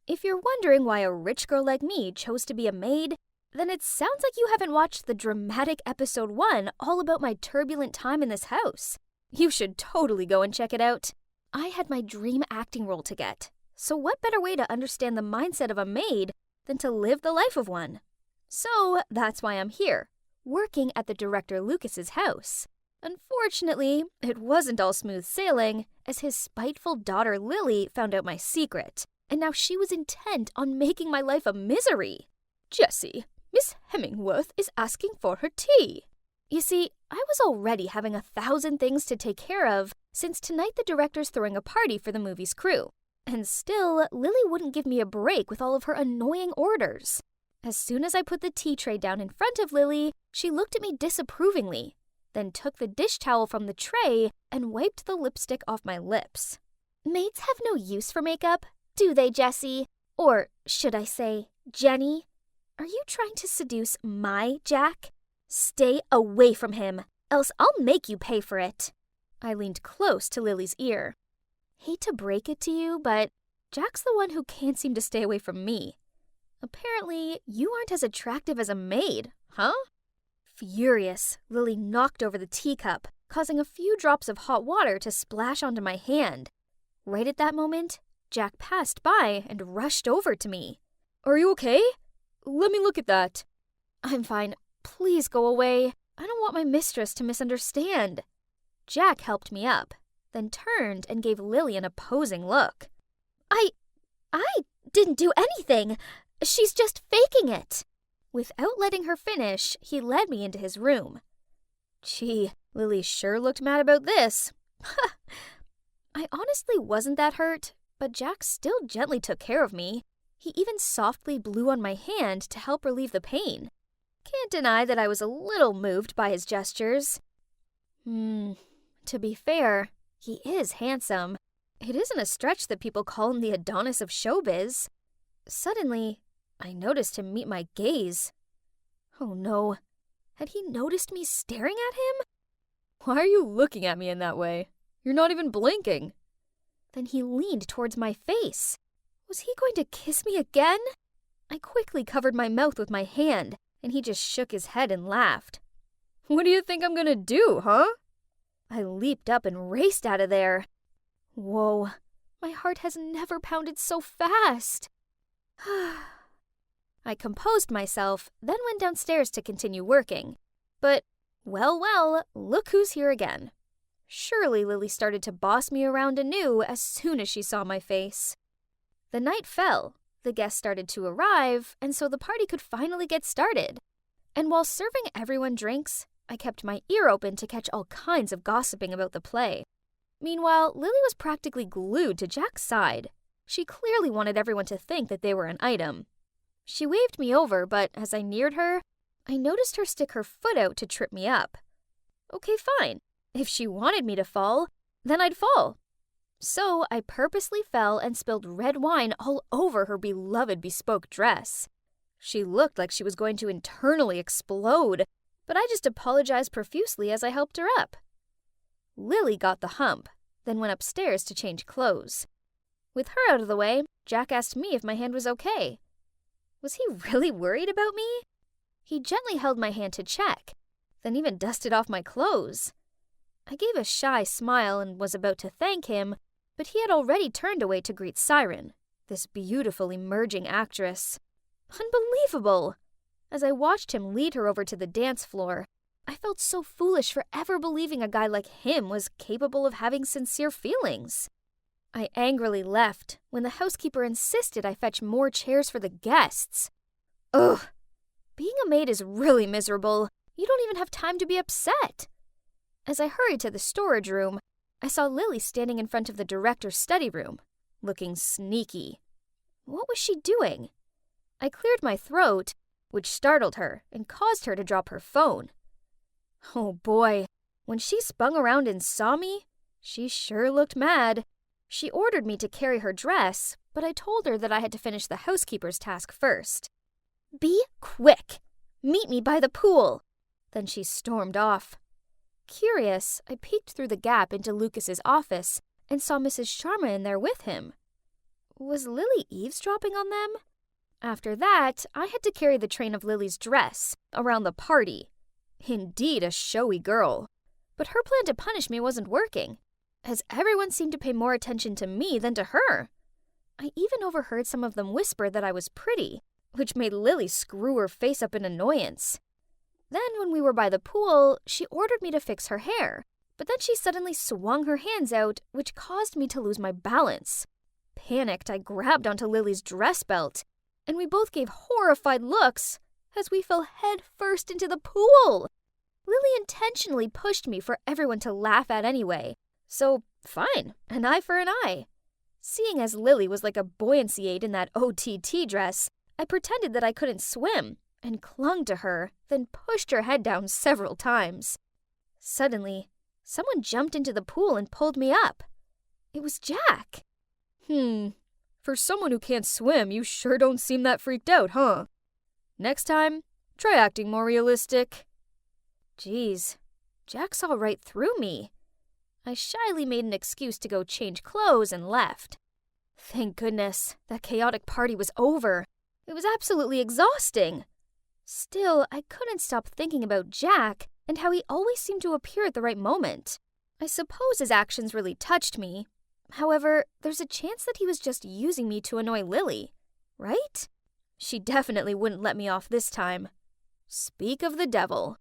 If you're wondering why a rich girl like me chose to be a maid, then it sounds like you haven't watched the dramatic episode 1 all about my turbulent time in this house. You should totally go and check it out. I had my dream acting role to get, so what better way to understand the mindset of a maid than to live the life of one? So that's why I'm here, working at the director Lucas's house. Unfortunately, it wasn't all smooth sailing, as his spiteful daughter Lily found out my secret, and now she was intent on making my life a misery. "Jessie, Miss Hemingworth is asking for her tea." You see, I was already having 1,000 things to take care of, since tonight the director's throwing a party for the movie's crew. And still, Lily wouldn't give me a break with all of her annoying orders. As soon as I put the tea tray down in front of Lily, she looked at me disapprovingly, then took the dish towel from the tray and wiped the lipstick off my lips. Maids have no use for makeup, do they, Jessie? Or should I say, Jenny? Are you trying to seduce my Jack? Stay away from him, else I'll make you pay for it. I leaned close to Lily's ear. Hate to break it to you, but Jack's the one who can't seem to stay away from me. Apparently, you aren't as attractive as a maid, huh? Furious, Lily knocked over the teacup, causing a few drops of hot water to splash onto my hand. Right at that moment, Jack passed by and rushed over to me. "Are you okay? Let me look at that." "I'm fine. Please go away. I don't want my mistress to misunderstand." Jack helped me up, then turned and gave Lily an opposing look. I didn't do anything. She's just faking it." Without letting her finish, he led me into his room. Gee, Lily sure looked mad about this. I honestly wasn't that hurt, but Jack still gently took care of me. He even softly blew on my hand to help relieve the pain. Can't deny that I was a little moved by his gestures. To be fair, he is handsome. It isn't a stretch that people call him the Adonis of showbiz. Suddenly, I noticed him meet my gaze. Oh no, had he noticed me staring at him? "Why are you looking at me in that way? You're not even blinking." Then he leaned towards my face. Was he going to kiss me again? I quickly covered my mouth with my hand, and he just shook his head and laughed. "What do you think I'm gonna do, huh?" I leaped up and raced out of there. Whoa, my heart has never pounded so fast. I composed myself, then went downstairs to continue working. But, well, look who's here again. Surely Lily started to boss me around anew as soon as she saw my face. The night fell, the guests started to arrive, and so the party could finally get started. And while serving everyone drinks, I kept my ear open to catch all kinds of gossiping about the play. Meanwhile, Lily was practically glued to Jack's side. She clearly wanted everyone to think that they were an item. She waved me over, but as I neared her, I noticed her stick her foot out to trip me up. Okay, fine. If she wanted me to fall, then I'd fall. So I purposely fell and spilled red wine all over her beloved bespoke dress. She looked like she was going to internally explode, but I just apologized profusely as I helped her up. Lily got the hump, then went upstairs to change clothes. With her out of the way, Jack asked me if my hand was okay. Was he really worried about me? He gently held my hand to check, then even dusted off my clothes. I gave a shy smile and was about to thank him, but he had already turned away to greet Siren, this beautiful emerging actress. Unbelievable! As I watched him lead her over to the dance floor, I felt so foolish for ever believing a guy like him was capable of having sincere feelings. I angrily left when the housekeeper insisted I fetch more chairs for the guests. Ugh! Being a maid is really miserable. You don't even have time to be upset. As I hurried to the storage room, I saw Lily standing in front of the director's study room, looking sneaky. What was she doing? I cleared my throat, which startled her and caused her to drop her phone. Oh boy, when she spun around and saw me, she sure looked mad. She ordered me to carry her dress, but I told her that I had to finish the housekeeper's task first. Be quick! Meet me by the pool! Then she stormed off. Curious, I peeked through the gap into Lucas's office and saw Mrs. Sharma in there with him. Was Lily eavesdropping on them? After that, I had to carry the train of Lily's dress around the party. Indeed, a showy girl. But her plan to punish me wasn't working, as everyone seemed to pay more attention to me than to her. I even overheard some of them whisper that I was pretty, which made Lily screw her face up in annoyance. Then when we were by the pool, she ordered me to fix her hair, but then she suddenly swung her hands out, which caused me to lose my balance. Panicked, I grabbed onto Lily's dress belt, and we both gave horrified looks as we fell head first into the pool. Lily intentionally pushed me for everyone to laugh at anyway, so fine, an eye for an eye. Seeing as Lily was like a buoyancy aid in that OTT dress, I pretended that I couldn't swim and clung to her, then pushed her head down several times. Suddenly, someone jumped into the pool and pulled me up. It was Jack. For someone who can't swim, you sure don't seem that freaked out, huh? Next time, try acting more realistic. Geez, Jack saw right through me. I shyly made an excuse to go change clothes and left. Thank goodness, that chaotic party was over. It was absolutely exhausting. Still, I couldn't stop thinking about Jack and how he always seemed to appear at the right moment. I suppose his actions really touched me. However, there's a chance that he was just using me to annoy Lily, right? She definitely wouldn't let me off this time. Speak of the devil.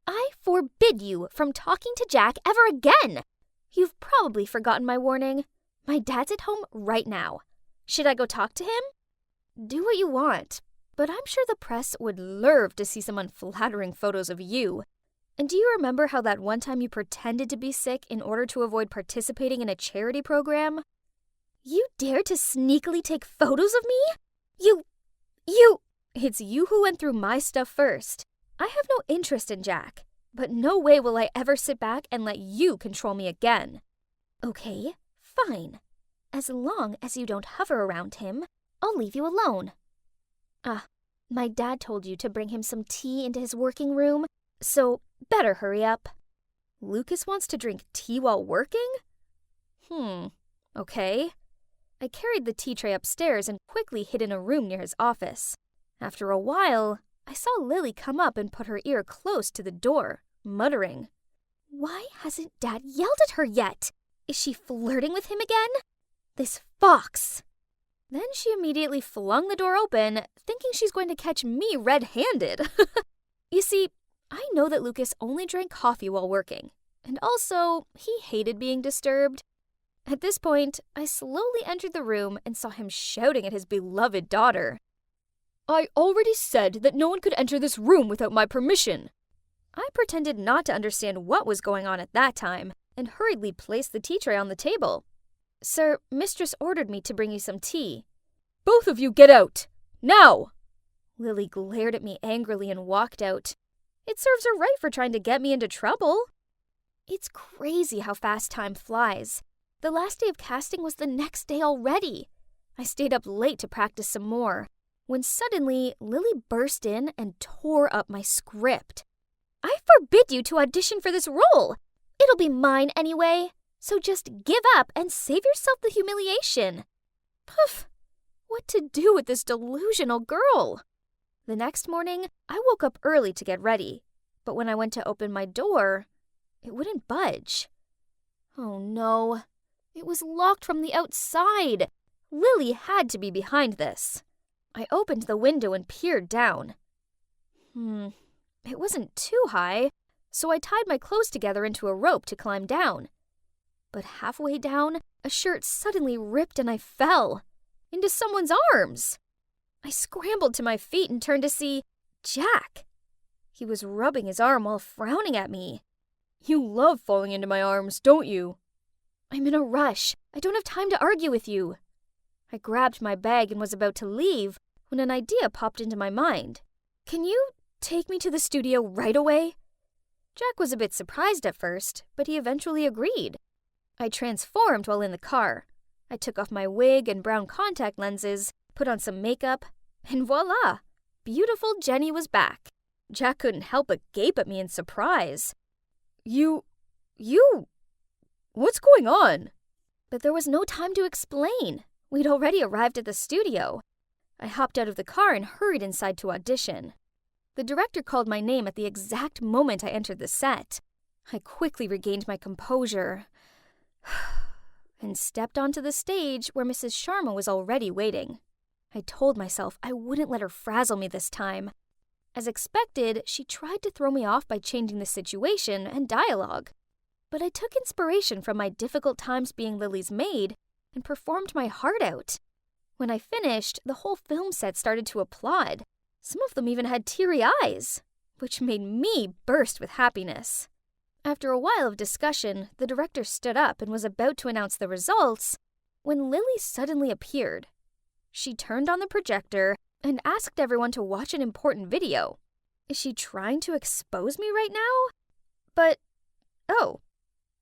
I forbid you from talking to Jack ever again. You've probably forgotten my warning. My dad's at home right now. Should I go talk to him? Do what you want, but I'm sure the press would love to see some unflattering photos of you. And do you remember how that one time you pretended to be sick in order to avoid participating in a charity program? You dared to sneakily take photos of me? You... It's you who went through my stuff first. I have no interest in Jack, but no way will I ever sit back and let you control me again. Okay, fine. As long as you don't hover around him, I'll leave you alone. My dad told you to bring him some tea into his working room, so better hurry up. Lucas wants to drink tea while working? Okay. I carried the tea tray upstairs and quickly hid in a room near his office. After a while, I saw Lily come up and put her ear close to the door, muttering, "Why hasn't Dad yelled at her yet? Is she flirting with him again? This fox!" Then she immediately flung the door open, thinking she's going to catch me red-handed. You see, I know that Lucas only drank coffee while working, and also he hated being disturbed. At this point, I slowly entered the room and saw him shouting at his beloved daughter. "I already said that no one could enter this room without my permission." I pretended not to understand what was going on at that time and hurriedly placed the tea tray on the table. "Sir, Mistress ordered me to bring you some tea." "Both of you get out! Now!" Lily glared at me angrily and walked out. It serves her right for trying to get me into trouble. It's crazy how fast time flies. The last day of casting was the next day already. I stayed up late to practice some more, when suddenly Lily burst in and tore up my script. I forbid you to audition for this role. It'll be mine anyway, so just give up and save yourself the humiliation. Poof! What to do with this delusional girl? The next morning, I woke up early to get ready, but when I went to open my door, it wouldn't budge. Oh no, it was locked from the outside. Lily had to be behind this. I opened the window and peered down. It wasn't too high, so I tied my clothes together into a rope to climb down. But halfway down, a shirt suddenly ripped and I fell into someone's arms. I scrambled to my feet and turned to see Jack. He was rubbing his arm while frowning at me. You love falling into my arms, don't you? I'm in a rush. I don't have time to argue with you. I grabbed my bag and was about to leave when an idea popped into my mind. Can you take me to the studio right away? Jack was a bit surprised at first, but he eventually agreed. I transformed while in the car. I took off my wig and brown contact lenses, put on some makeup, and voila! Beautiful Jenny was back. Jack couldn't help but gape at me in surprise. You... What's going on? But there was no time to explain. We'd already arrived at the studio. I hopped out of the car and hurried inside to audition. The director called my name at the exact moment I entered the set. I quickly regained my composure and stepped onto the stage where Mrs. Sharma was already waiting. I told myself I wouldn't let her frazzle me this time. As expected, she tried to throw me off by changing the situation and dialogue. But I took inspiration from my difficult times being Lily's maid and performed my heart out. When I finished, the whole film set started to applaud. Some of them even had teary eyes, which made me burst with happiness. After a while of discussion, the director stood up and was about to announce the results when Lily suddenly appeared. She turned on the projector and asked everyone to watch an important video. Is she trying to expose me right now? But, oh,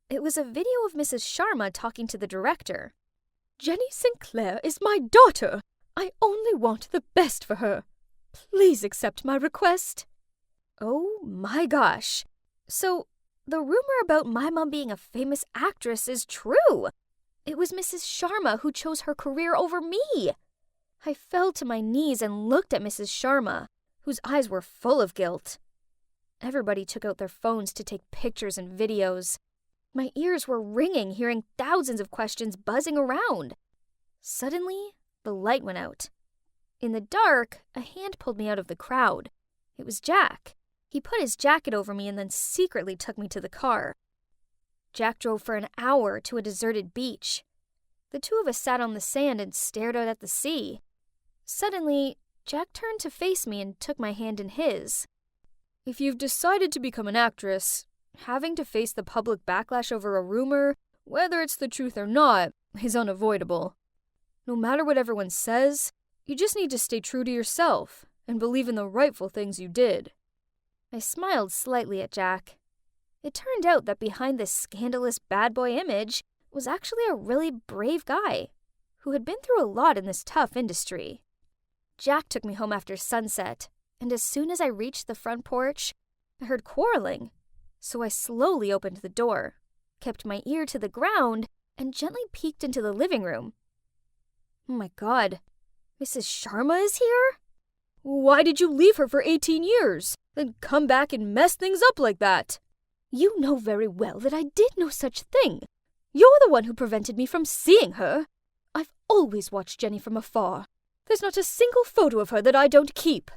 it was a video of Mrs. Sharma talking to the director. Jenny Sinclair is my daughter. I only want the best for her. Please accept my request. Oh my gosh. So, the rumor about my mom being a famous actress is true. It was Mrs. Sharma who chose her career over me. I fell to my knees and looked at Mrs. Sharma, whose eyes were full of guilt. Everybody took out their phones to take pictures and videos. My ears were ringing hearing thousands of questions buzzing around. Suddenly, the light went out. In the dark, a hand pulled me out of the crowd. It was Jack. He put his jacket over me and then secretly took me to the car. Jack drove for an hour to a deserted beach. The two of us sat on the sand and stared out at the sea. Suddenly, Jack turned to face me and took my hand in his. If you've decided to become an actress, having to face the public backlash over a rumor, whether it's the truth or not, is unavoidable. No matter what everyone says, you just need to stay true to yourself and believe in the rightful things you did. I smiled slightly at Jack. It turned out that behind this scandalous bad boy image was actually a really brave guy who had been through a lot in this tough industry. Jack took me home after sunset, and as soon as I reached the front porch, I heard quarreling. So I slowly opened the door, kept my ear to the ground, and gently peeked into the living room. Oh my God, Mrs. Sharma is here? Why did you leave her for 18 years, then come back and mess things up like that? You know very well that I did no such thing. You're the one who prevented me from seeing her. I've always watched Jenny from afar. There's not a single photo of her that I don't keep.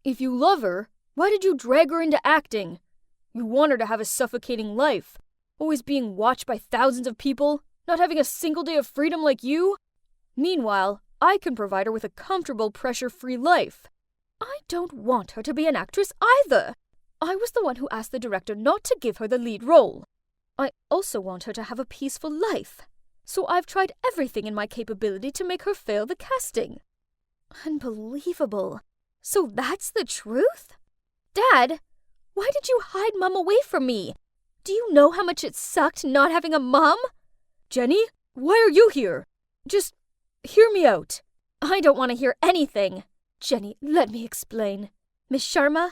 If you love her, why did you drag her into acting? You want her to have a suffocating life, always being watched by thousands of people, not having a single day of freedom like you? Meanwhile, I can provide her with a comfortable, pressure-free life. I don't want her to be an actress either. I was the one who asked the director not to give her the lead role. I also want her to have a peaceful life, so I've tried everything in my capability to make her fail the casting. Unbelievable. So that's the truth? Dad, why did you hide Mom away from me? Do you know how much it sucked not having a mom? Jenny, why are you here? Just hear me out. I don't want to hear anything. Jenny, let me explain. Miss Sharma,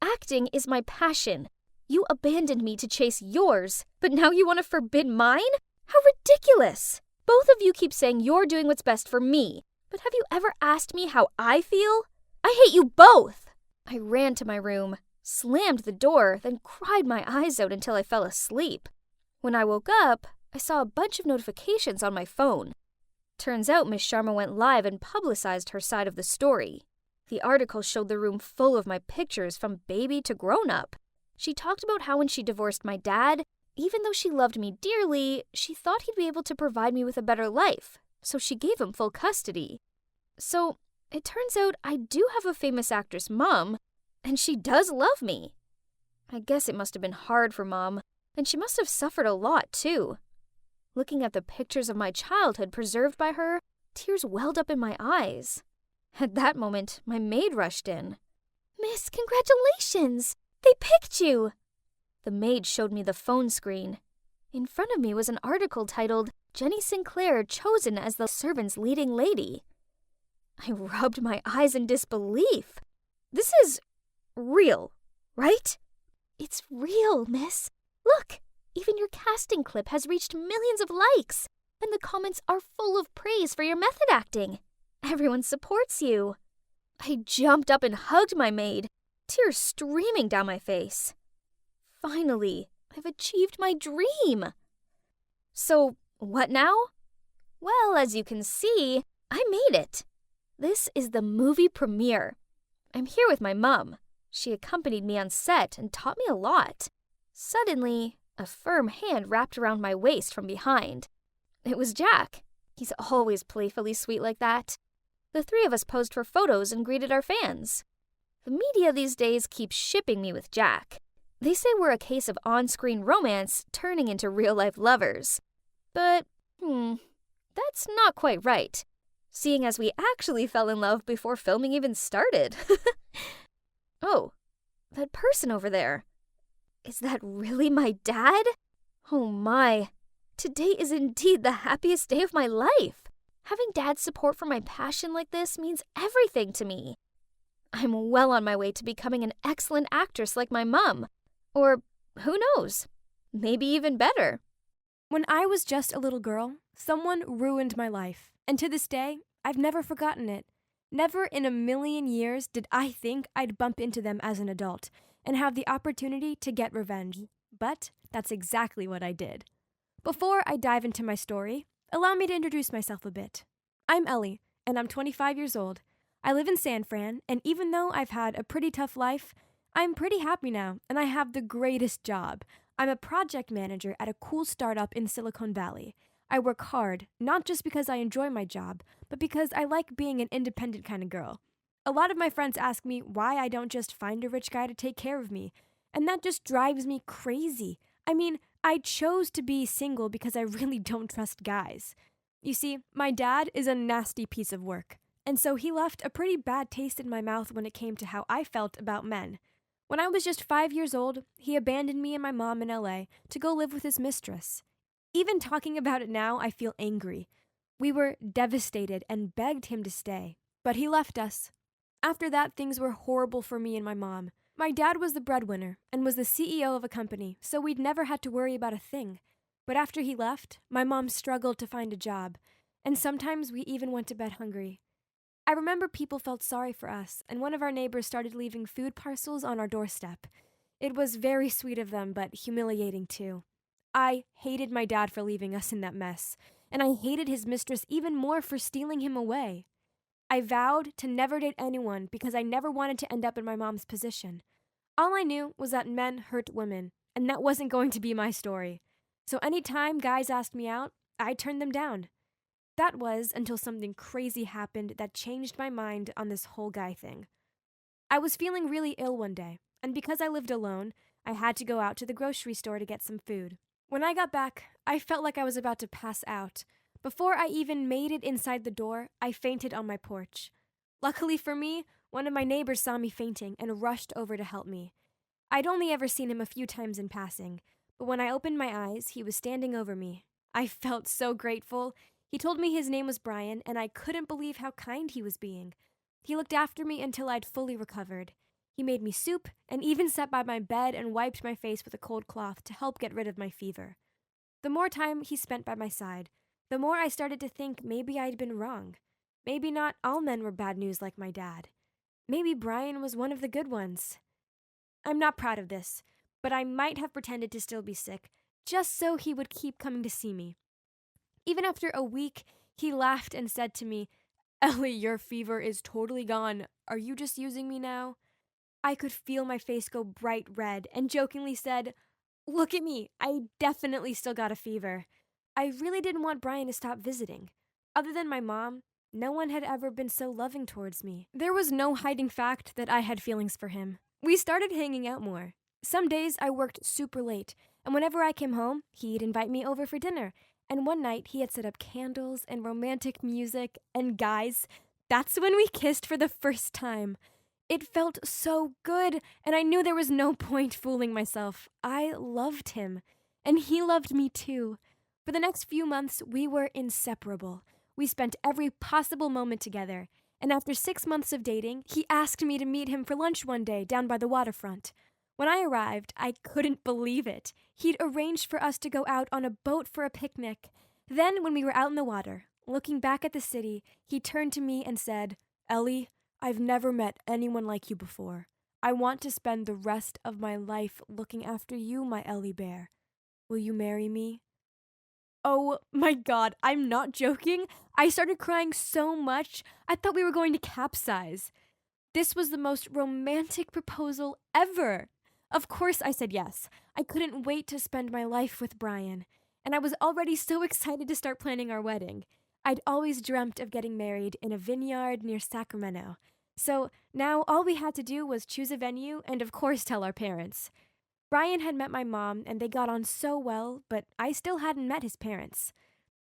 acting is my passion. You abandoned me to chase yours, but now you want to forbid mine? How ridiculous! Both of you keep saying you're doing what's best for me, but have you ever asked me how I feel? I hate you both! I ran to my room, slammed the door, then cried my eyes out until I fell asleep. When I woke up, I saw a bunch of notifications on my phone. Turns out Miss Sharma went live and publicized her side of the story. The article showed the room full of my pictures from baby to grown-up. She talked about how when she divorced my dad, even though she loved me dearly, she thought he'd be able to provide me with a better life, so she gave him full custody. So, it turns out I do have a famous actress mom, and she does love me. I guess it must have been hard for Mom, and she must have suffered a lot too. Looking at the pictures of my childhood preserved by her, tears welled up in my eyes. At that moment, my maid rushed in. Miss, congratulations! They picked you! The maid showed me the phone screen. In front of me was an article titled, Jenny Sinclair chosen as the servant's leading lady. I rubbed my eyes in disbelief. This is real, right? It's real, miss. Look, even your casting clip has reached millions of likes, and the comments are full of praise for your method acting. Everyone supports you. I jumped up and hugged my maid, tears streaming down my face. Finally, I've achieved my dream. So, what now? Well, as you can see, I made it. This is the movie premiere. I'm here with my mom. She accompanied me on set and taught me a lot. Suddenly, a firm hand wrapped around my waist from behind. It was Jack. He's always playfully sweet like that. The three of us posed for photos and greeted our fans. The media these days keeps shipping me with Jack. They say we're a case of on-screen romance turning into real-life lovers. But, that's not quite right, seeing as we actually fell in love before filming even started. Oh, that person over there. Is that really my dad? Oh my, today is indeed the happiest day of my life. Having Dad's support for my passion like this means everything to me. I'm well on my way to becoming an excellent actress like my mom. Or, who knows, maybe even better. When I was just a little girl, someone ruined my life, and to this day, I've never forgotten it. Never in a million years did I think I'd bump into them as an adult and have the opportunity to get revenge. But that's exactly what I did. Before I dive into my story, allow me to introduce myself a bit. I'm Ellie, and I'm 25 years old. I live in San Fran, and even though I've had a pretty tough life, I'm pretty happy now, and I have the greatest job. I'm a project manager at a cool startup in Silicon Valley. I work hard, not just because I enjoy my job, but because I like being an independent kind of girl. A lot of my friends ask me why I don't just find a rich guy to take care of me, and that just drives me crazy. I mean, I chose to be single because I really don't trust guys. You see, my dad is a nasty piece of work, and so he left a pretty bad taste in my mouth when it came to how I felt about men. When I was just 5 years old, he abandoned me and my mom in LA to go live with his mistress. Even talking about it now, I feel angry. We were devastated and begged him to stay, but he left us. After that, things were horrible for me and my mom. My dad was the breadwinner and was the CEO of a company, so we'd never had to worry about a thing. But after he left, my mom struggled to find a job, and sometimes we even went to bed hungry. I remember people felt sorry for us, and one of our neighbors started leaving food parcels on our doorstep. It was very sweet of them, but humiliating too. I hated my dad for leaving us in that mess, and I hated his mistress even more for stealing him away. I vowed to never date anyone because I never wanted to end up in my mom's position. All I knew was that men hurt women, and that wasn't going to be my story. So anytime guys asked me out, I turned them down. That was until something crazy happened that changed my mind on this whole guy thing. I was feeling really ill one day, and because I lived alone, I had to go out to the grocery store to get some food. When I got back, I felt like I was about to pass out. Before I even made it inside the door, I fainted on my porch. Luckily for me, one of my neighbors saw me fainting and rushed over to help me. I'd only ever seen him a few times in passing, but when I opened my eyes, he was standing over me. I felt so grateful. He told me his name was Brian, and I couldn't believe how kind he was being. He looked after me until I'd fully recovered. He made me soup and even sat by my bed and wiped my face with a cold cloth to help get rid of my fever. The more time he spent by my side, the more I started to think maybe I'd been wrong. Maybe not all men were bad news like my dad. Maybe Brian was one of the good ones. I'm not proud of this, but I might have pretended to still be sick, just so he would keep coming to see me. Even after a week, he laughed and said to me, "Ellie, your fever is totally gone. Are you just using me now?" I could feel my face go bright red and jokingly said, "Look at me, I definitely still got a fever." I really didn't want Brian to stop visiting. Other than my mom, no one had ever been so loving towards me. There was no hiding fact that I had feelings for him. We started hanging out more. Some days I worked super late, and whenever I came home, he'd invite me over for dinner. And one night, he had set up candles and romantic music, and guys, that's when we kissed for the first time. It felt so good, and I knew there was no point fooling myself. I loved him, and he loved me too. For the next few months, we were inseparable. We spent every possible moment together, and after 6 months of dating, he asked me to meet him for lunch one day down by the waterfront. When I arrived, I couldn't believe it. He'd arranged for us to go out on a boat for a picnic. Then, when we were out in the water, looking back at the city, he turned to me and said, "Ellie, I've never met anyone like you before. I want to spend the rest of my life looking after you, my Ellie bear. Will you marry me?" Oh my God, I'm not joking. I started crying so much, I thought we were going to capsize. This was the most romantic proposal ever. Of course I said yes. I couldn't wait to spend my life with Brian, and I was already so excited to start planning our wedding. I'd always dreamt of getting married in a vineyard near Sacramento. So now all we had to do was choose a venue and of course tell our parents. Brian had met my mom and they got on so well, but I still hadn't met his parents.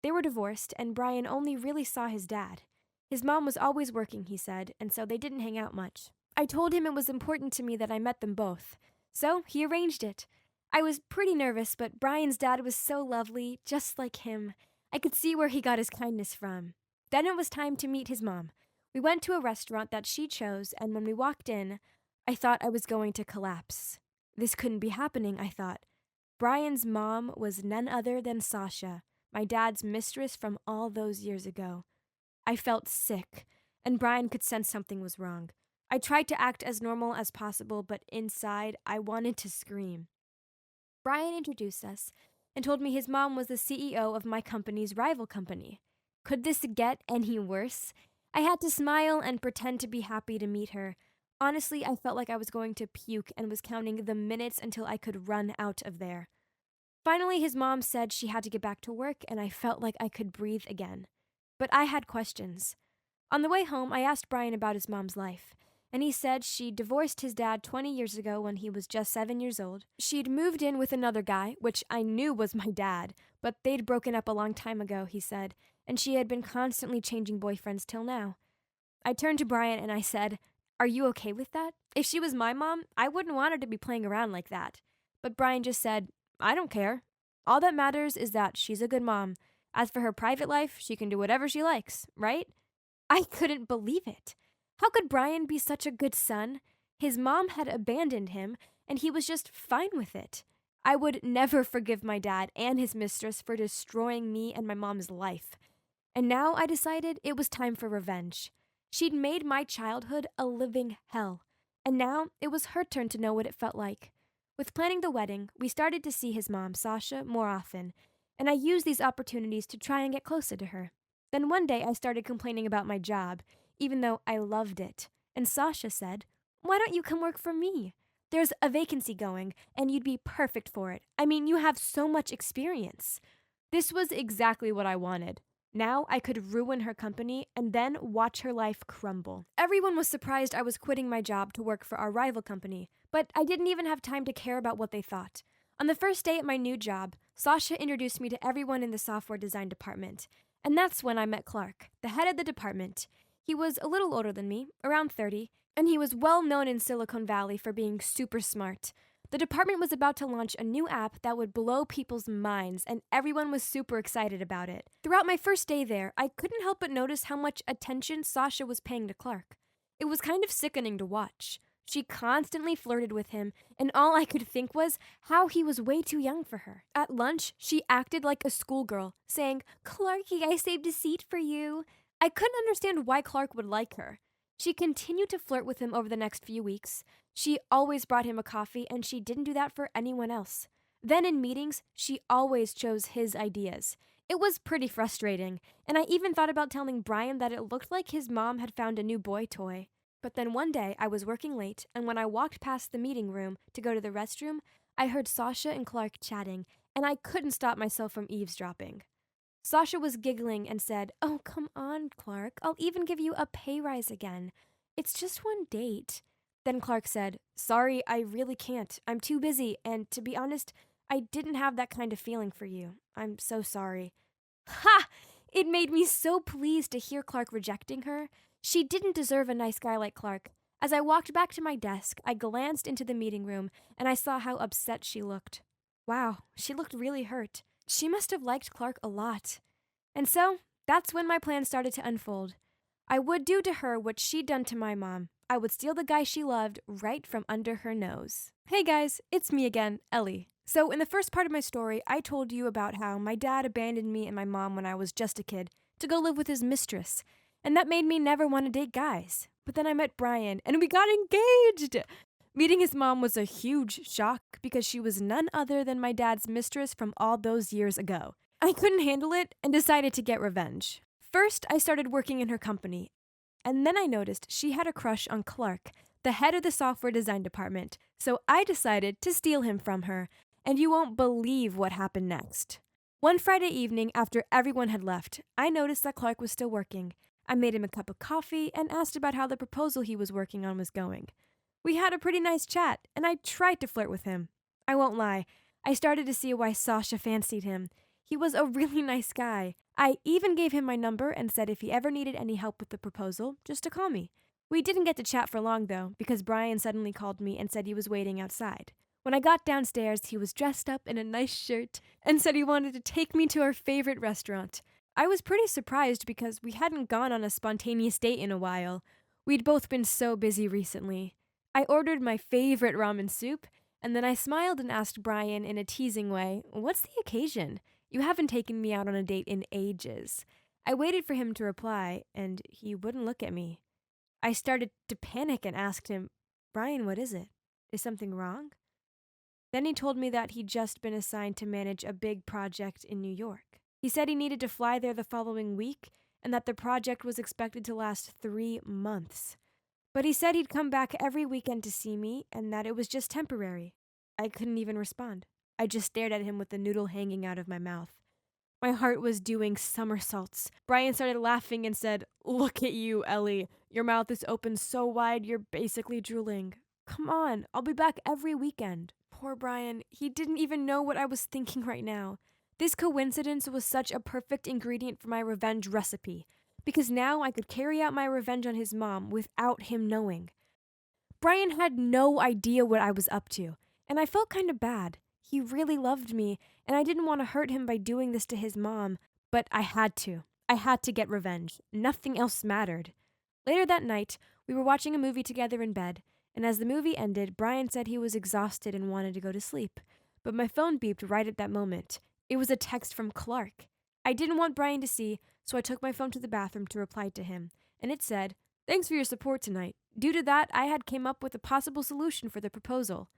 They were divorced and Brian only really saw his dad. His mom was always working, he said, and so they didn't hang out much. I told him it was important to me that I met them both. So he arranged it. I was pretty nervous, but Brian's dad was so lovely, just like him. I could see where he got his kindness from. Then it was time to meet his mom. We went to a restaurant that she chose, and when we walked in, I thought I was going to collapse. This couldn't be happening, I thought. Brian's mom was none other than Sasha, my dad's mistress from all those years ago. I felt sick, and Brian could sense something was wrong. I tried to act as normal as possible, but inside, I wanted to scream. Brian introduced us and told me his mom was the CEO of my company's rival company. Could this get any worse? I had to smile and pretend to be happy to meet her. Honestly, I felt like I was going to puke and was counting the minutes until I could run out of there. Finally, his mom said she had to get back to work, and I felt like I could breathe again. But I had questions. On the way home, I asked Brian about his mom's life, and he said she divorced his dad 20 years ago when he was just 7 years old. She'd moved in with another guy, which I knew was my dad, but they'd broken up a long time ago, he said, and she had been constantly changing boyfriends till now. I turned to Brian and I said, "Are you okay with that? If she was my mom, I wouldn't want her to be playing around like that." But Brian just said, "I don't care. All that matters is that she's a good mom. As for her private life, she can do whatever she likes, right?" I couldn't believe it. How could Brian be such a good son? His mom had abandoned him, and he was just fine with it. I would never forgive my dad and his mistress for destroying me and my mom's life. And now I decided it was time for revenge. She'd made my childhood a living hell, and now it was her turn to know what it felt like. With planning the wedding, we started to see his mom, Sasha, more often, and I used these opportunities to try and get closer to her. Then one day I started complaining about my job, even though I loved it, and Sasha said, "Why don't you come work for me? There's a vacancy going, and you'd be perfect for it. I mean, you have so much experience." This was exactly what I wanted. Now I could ruin her company and then watch her life crumble. Everyone was surprised I was quitting my job to work for our rival company, but I didn't even have time to care about what they thought. On the first day at my new job, Sasha introduced me to everyone in the software design department, and that's when I met Clark, the head of the department. He was a little older than me, around 30, and he was well known in Silicon Valley for being super smart. The department was about to launch a new app that would blow people's minds, and everyone was super excited about it. Throughout my first day there, I couldn't help but notice how much attention Sasha was paying to Clark. It was kind of sickening to watch. She constantly flirted with him, and all I could think was how he was way too young for her. At lunch, she acted like a schoolgirl, saying, "Clarky, I saved a seat for you." I couldn't understand why Clark would like her. She continued to flirt with him over the next few weeks. She always brought him a coffee, and she didn't do that for anyone else. Then in meetings, she always chose his ideas. It was pretty frustrating, and I even thought about telling Brian that it looked like his mom had found a new boy toy. But then one day, I was working late, and when I walked past the meeting room to go to the restroom, I heard Sasha and Clark chatting, and I couldn't stop myself from eavesdropping. Sasha was giggling and said, "Oh, come on, Clark. I'll even give you a pay rise again. It's just one date." Then Clark said, "Sorry, I really can't. I'm too busy, and to be honest, I didn't have that kind of feeling for you. I'm so sorry." Ha! It made me so pleased to hear Clark rejecting her. She didn't deserve a nice guy like Clark. As I walked back to my desk, I glanced into the meeting room, and I saw how upset she looked. Wow, she looked really hurt. She must have liked Clark a lot. And so, that's when my plan started to unfold. I would do to her what she'd done to my mom. I would steal the guy she loved right from under her nose. Hey guys, it's me again, Ellie. So in the first part of my story, I told you about how my dad abandoned me and my mom when I was just a kid to go live with his mistress. And that made me never want to date guys. But then I met Brian, and we got engaged! Meeting his mom was a huge shock because she was none other than my dad's mistress from all those years ago. I couldn't handle it and decided to get revenge. First, I started working in her company, and then I noticed she had a crush on Clark, the head of the software design department, so I decided to steal him from her, and you won't believe what happened next. One Friday evening, after everyone had left, I noticed that Clark was still working. I made him a cup of coffee and asked about how the proposal he was working on was going. We had a pretty nice chat, and I tried to flirt with him. I won't lie, I started to see why Sasha fancied him. He was a really nice guy. I even gave him my number and said if he ever needed any help with the proposal, just to call me. We didn't get to chat for long, though, because Brian suddenly called me and said he was waiting outside. When I got downstairs, he was dressed up in a nice shirt and said he wanted to take me to our favorite restaurant. I was pretty surprised because we hadn't gone on a spontaneous date in a while. We'd both been so busy recently. I ordered my favorite ramen soup, and then I smiled and asked Brian in a teasing way, "What's the occasion? You haven't taken me out on a date in ages." I waited for him to reply, and he wouldn't look at me. I started to panic and asked him, "Brian, what is it? Is something wrong?" Then he told me that he'd just been assigned to manage a big project in New York. He said he needed to fly there the following week, and that the project was expected to last 3 months. But he said he'd come back every weekend to see me, and that it was just temporary. I couldn't even respond. I just stared at him with the noodle hanging out of my mouth. My heart was doing somersaults. Brian started laughing and said, "Look at you, Ellie. Your mouth is open so wide you're basically drooling. Come on, I'll be back every weekend." Poor Brian, he didn't even know what I was thinking right now. This coincidence was such a perfect ingredient for my revenge recipe, because now I could carry out my revenge on his mom without him knowing. Brian had no idea what I was up to, and I felt kind of bad. He really loved me, and I didn't want to hurt him by doing this to his mom, but I had to. I had to get revenge. Nothing else mattered. Later that night, we were watching a movie together in bed, and as the movie ended, Brian said he was exhausted and wanted to go to sleep. But my phone beeped right at that moment. It was a text from Clark. I didn't want Brian to see, so I took my phone to the bathroom to reply to him, and it said, "Thanks for your support tonight. Due to that, I had came up with a possible solution for the proposal."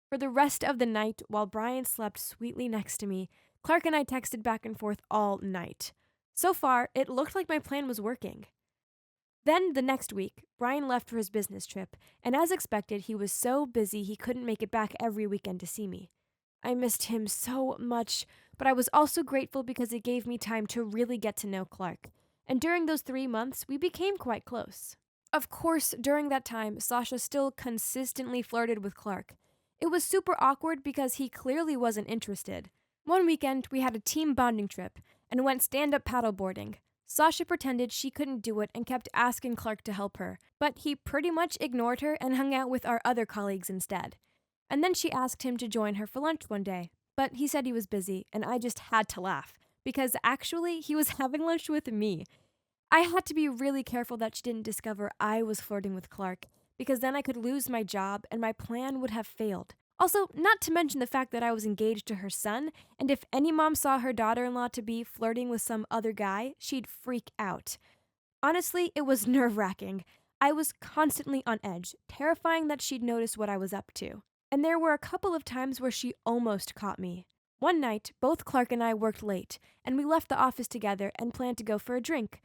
For the rest of the night, while Brian slept sweetly next to me, Clark and I texted back and forth all night. So far, it looked like my plan was working. Then, the next week, Brian left for his business trip, and as expected, he was so busy he couldn't make it back every weekend to see me. I missed him so much, but I was also grateful because it gave me time to really get to know Clark. And during those 3 months, we became quite close. Of course, during that time, Sasha still consistently flirted with Clark. It was super awkward because he clearly wasn't interested. One weekend, we had a team bonding trip and went stand-up paddleboarding. Sasha pretended she couldn't do it and kept asking Clark to help her, but he pretty much ignored her and hung out with our other colleagues instead. and then she asked him to join her for lunch one day. But he said he was busy, and I just had to laugh, because actually he was having lunch with me. I had to be really careful that she didn't discover I was flirting with Clark, because then I could lose my job and my plan would have failed. Also, not to mention the fact that I was engaged to her son, and if any mom saw her daughter-in-law to be flirting with some other guy, she'd freak out. Honestly, it was nerve-wracking. I was constantly on edge, terrifying that she'd notice what I was up to. And there were a couple of times where she almost caught me. One night, both Clark and I worked late, and we left the office together and planned to go for a drink.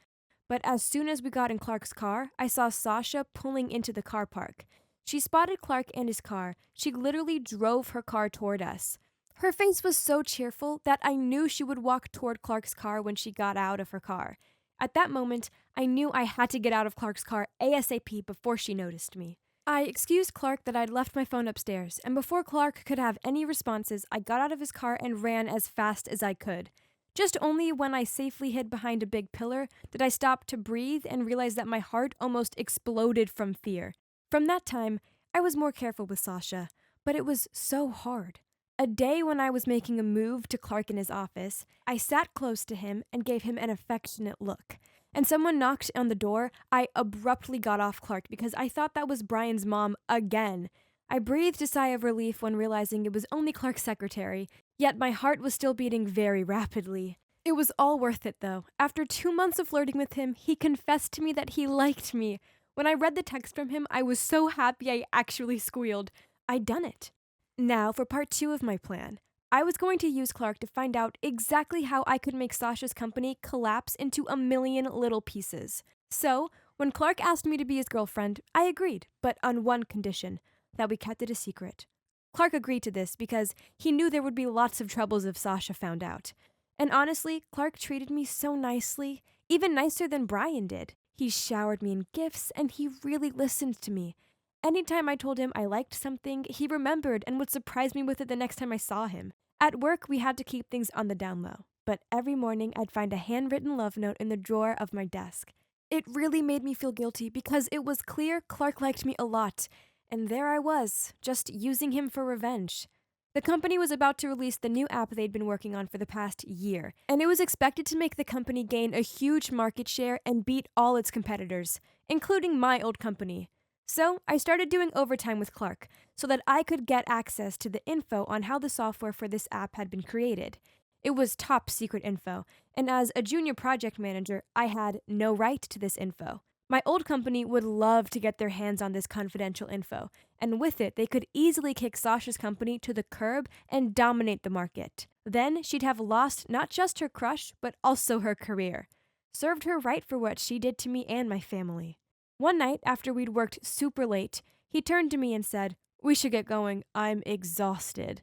But as soon as we got in Clark's car, I saw Sasha pulling into the car park. She spotted Clark and his car. She literally drove her car toward us. Her face was so cheerful that I knew she would walk toward Clark's car when she got out of her car. At that moment, I knew I had to get out of Clark's car ASAP before she noticed me. I excused Clark that I'd left my phone upstairs, and before Clark could have any responses, I got out of his car and ran as fast as I could. Just only when I safely hid behind a big pillar did I stop to breathe and realize that my heart almost exploded from fear. From that time, I was more careful with Sasha, but it was so hard. A day when I was making a move to Clark in his office, I sat close to him and gave him an affectionate look. And someone knocked on the door. I abruptly got off Clark because I thought that was Brian's mom again. I breathed a sigh of relief when realizing it was only Clark's secretary, yet my heart was still beating very rapidly. It was all worth it, though. After 2 months of flirting with him, he confessed to me that he liked me. When I read the text from him, I was so happy I actually squealed. I'd done it. Now for part 2 of my plan. I was going to use Clark to find out exactly how I could make Sasha's company collapse into a million little pieces. So, when Clark asked me to be his girlfriend, I agreed, but on one condition, that we kept it a secret. Clark agreed to this because he knew there would be lots of troubles if Sasha found out. And honestly, Clark treated me so nicely, even nicer than Brian did. He showered me in gifts, and he really listened to me. Anytime I told him I liked something, he remembered and would surprise me with it the next time I saw him. At work, we had to keep things on the down low, but every morning I'd find a handwritten love note in the drawer of my desk. It really made me feel guilty because it was clear Clark liked me a lot, and there I was, just using him for revenge. The company was about to release the new app they'd been working on for the past year, and it was expected to make the company gain a huge market share and beat all its competitors, including my old company. So I started doing overtime with Clark so that I could get access to the info on how the software for this app had been created. It was top secret info, and as a junior project manager, I had no right to this info. My old company would love to get their hands on this confidential info, and with it, they could easily kick Sasha's company to the curb and dominate the market. Then she'd have lost not just her crush, but also her career. Served her right for what she did to me and my family. One night, after we'd worked super late, he turned to me and said, "We should get going. I'm exhausted."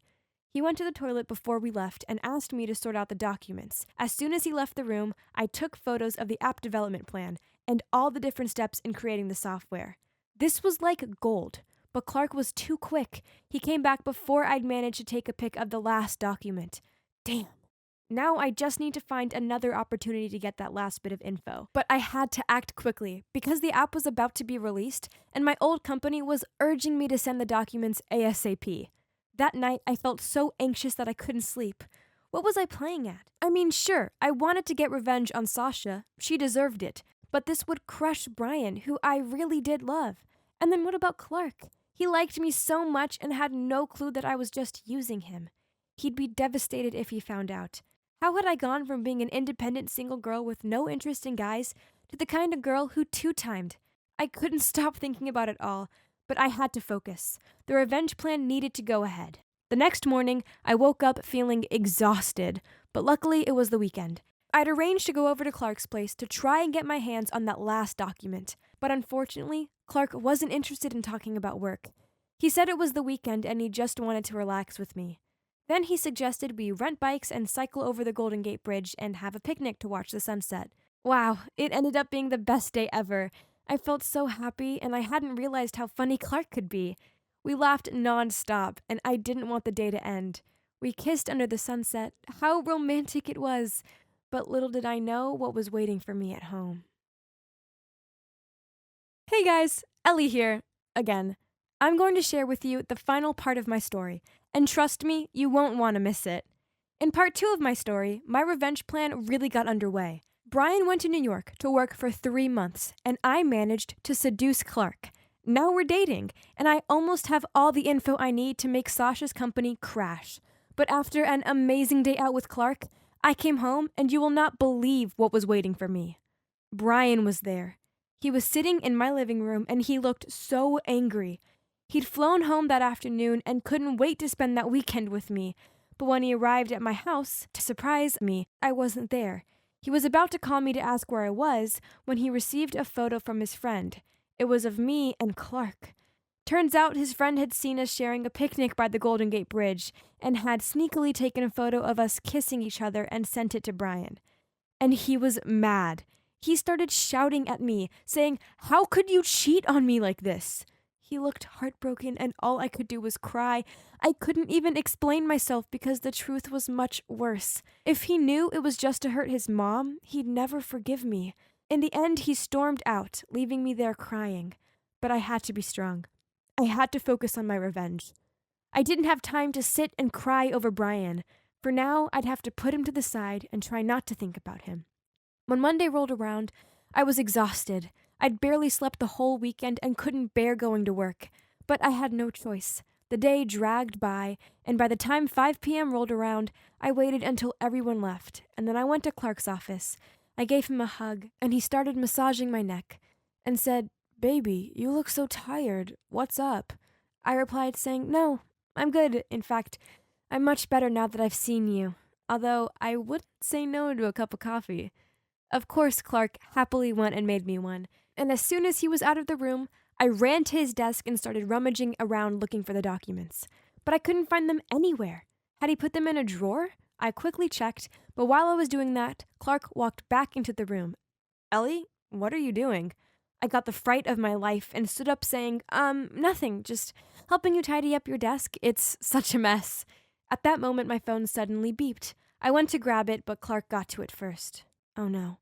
He went to the toilet before we left and asked me to sort out the documents. As soon as he left the room, I took photos of the app development plan and all the different steps in creating the software. This was like gold, but Clark was too quick. He came back before I'd managed to take a pic of the last document. Damn. Now I just need to find another opportunity to get that last bit of info. But I had to act quickly because the app was about to be released and my old company was urging me to send the documents ASAP. That night I felt so anxious that I couldn't sleep. What was I playing at? I mean, sure, I wanted to get revenge on Sasha. She deserved it. But this would crush Brian, who I really did love. And then what about Clark? He liked me so much and had no clue that I was just using him. He'd be devastated if he found out. How had I gone from being an independent single girl with no interest in guys to the kind of girl who two-timed? I couldn't stop thinking about it all, but I had to focus. The revenge plan needed to go ahead. The next morning, I woke up feeling exhausted, but luckily it was the weekend. I'd arranged to go over to Clark's place to try and get my hands on that last document, but unfortunately, Clark wasn't interested in talking about work. He said it was the weekend and he just wanted to relax with me. Then he suggested we rent bikes and cycle over the Golden Gate Bridge and have a picnic to watch the sunset. Wow, it ended up being the best day ever. I felt so happy and I hadn't realized how funny Clark could be. We laughed non-stop and I didn't want the day to end. We kissed under the sunset. How romantic it was. But little did I know what was waiting for me at home. Hey guys, Ellie here. Again. I'm going to share with you the final part of my story, and trust me, you won't want to miss it. In part 2 of my story, my revenge plan really got underway. Brian went to New York to work for 3 months, and I managed to seduce Clark. Now we're dating, and I almost have all the info I need to make Sasha's company crash. But after an amazing day out with Clark, I came home, and you will not believe what was waiting for me. Brian was there. He was sitting in my living room, and he looked so angry. He'd flown home that afternoon and couldn't wait to spend that weekend with me. But when he arrived at my house to surprise me, I wasn't there. He was about to call me to ask where I was when he received a photo from his friend. It was of me and Clark. Turns out his friend had seen us sharing a picnic by the Golden Gate Bridge and had sneakily taken a photo of us kissing each other and sent it to Brian. And he was mad. He started shouting at me, saying, "How could you cheat on me like this?" He looked heartbroken, and all I could do was cry. I couldn't even explain myself because the truth was much worse. If he knew it was just to hurt his mom, he'd never forgive me. In the end, he stormed out, leaving me there crying. But I had to be strong. I had to focus on my revenge. I didn't have time to sit and cry over Brian. For now, I'd have to put him to the side and try not to think about him. When Monday rolled around, I was exhausted. I'd barely slept the whole weekend and couldn't bear going to work. But I had no choice. The day dragged by, and by the time 5 p.m. rolled around, I waited until everyone left, and then I went to Clark's office. I gave him a hug, and he started massaging my neck and said, "Baby, you look so tired. What's up?" I replied saying, "No, I'm good. In fact, I'm much better now that I've seen you. Although I wouldn't say no to a cup of coffee." Of course, Clark happily went and made me one. And as soon as he was out of the room, I ran to his desk and started rummaging around looking for the documents. But I couldn't find them anywhere. Had he put them in a drawer? I quickly checked, but while I was doing that, Clark walked back into the room. "Ellie, what are you doing?" I got the fright of my life and stood up saying, nothing, just helping you tidy up your desk. It's such a mess." At that moment, my phone suddenly beeped. I went to grab it, but Clark got to it first. Oh no.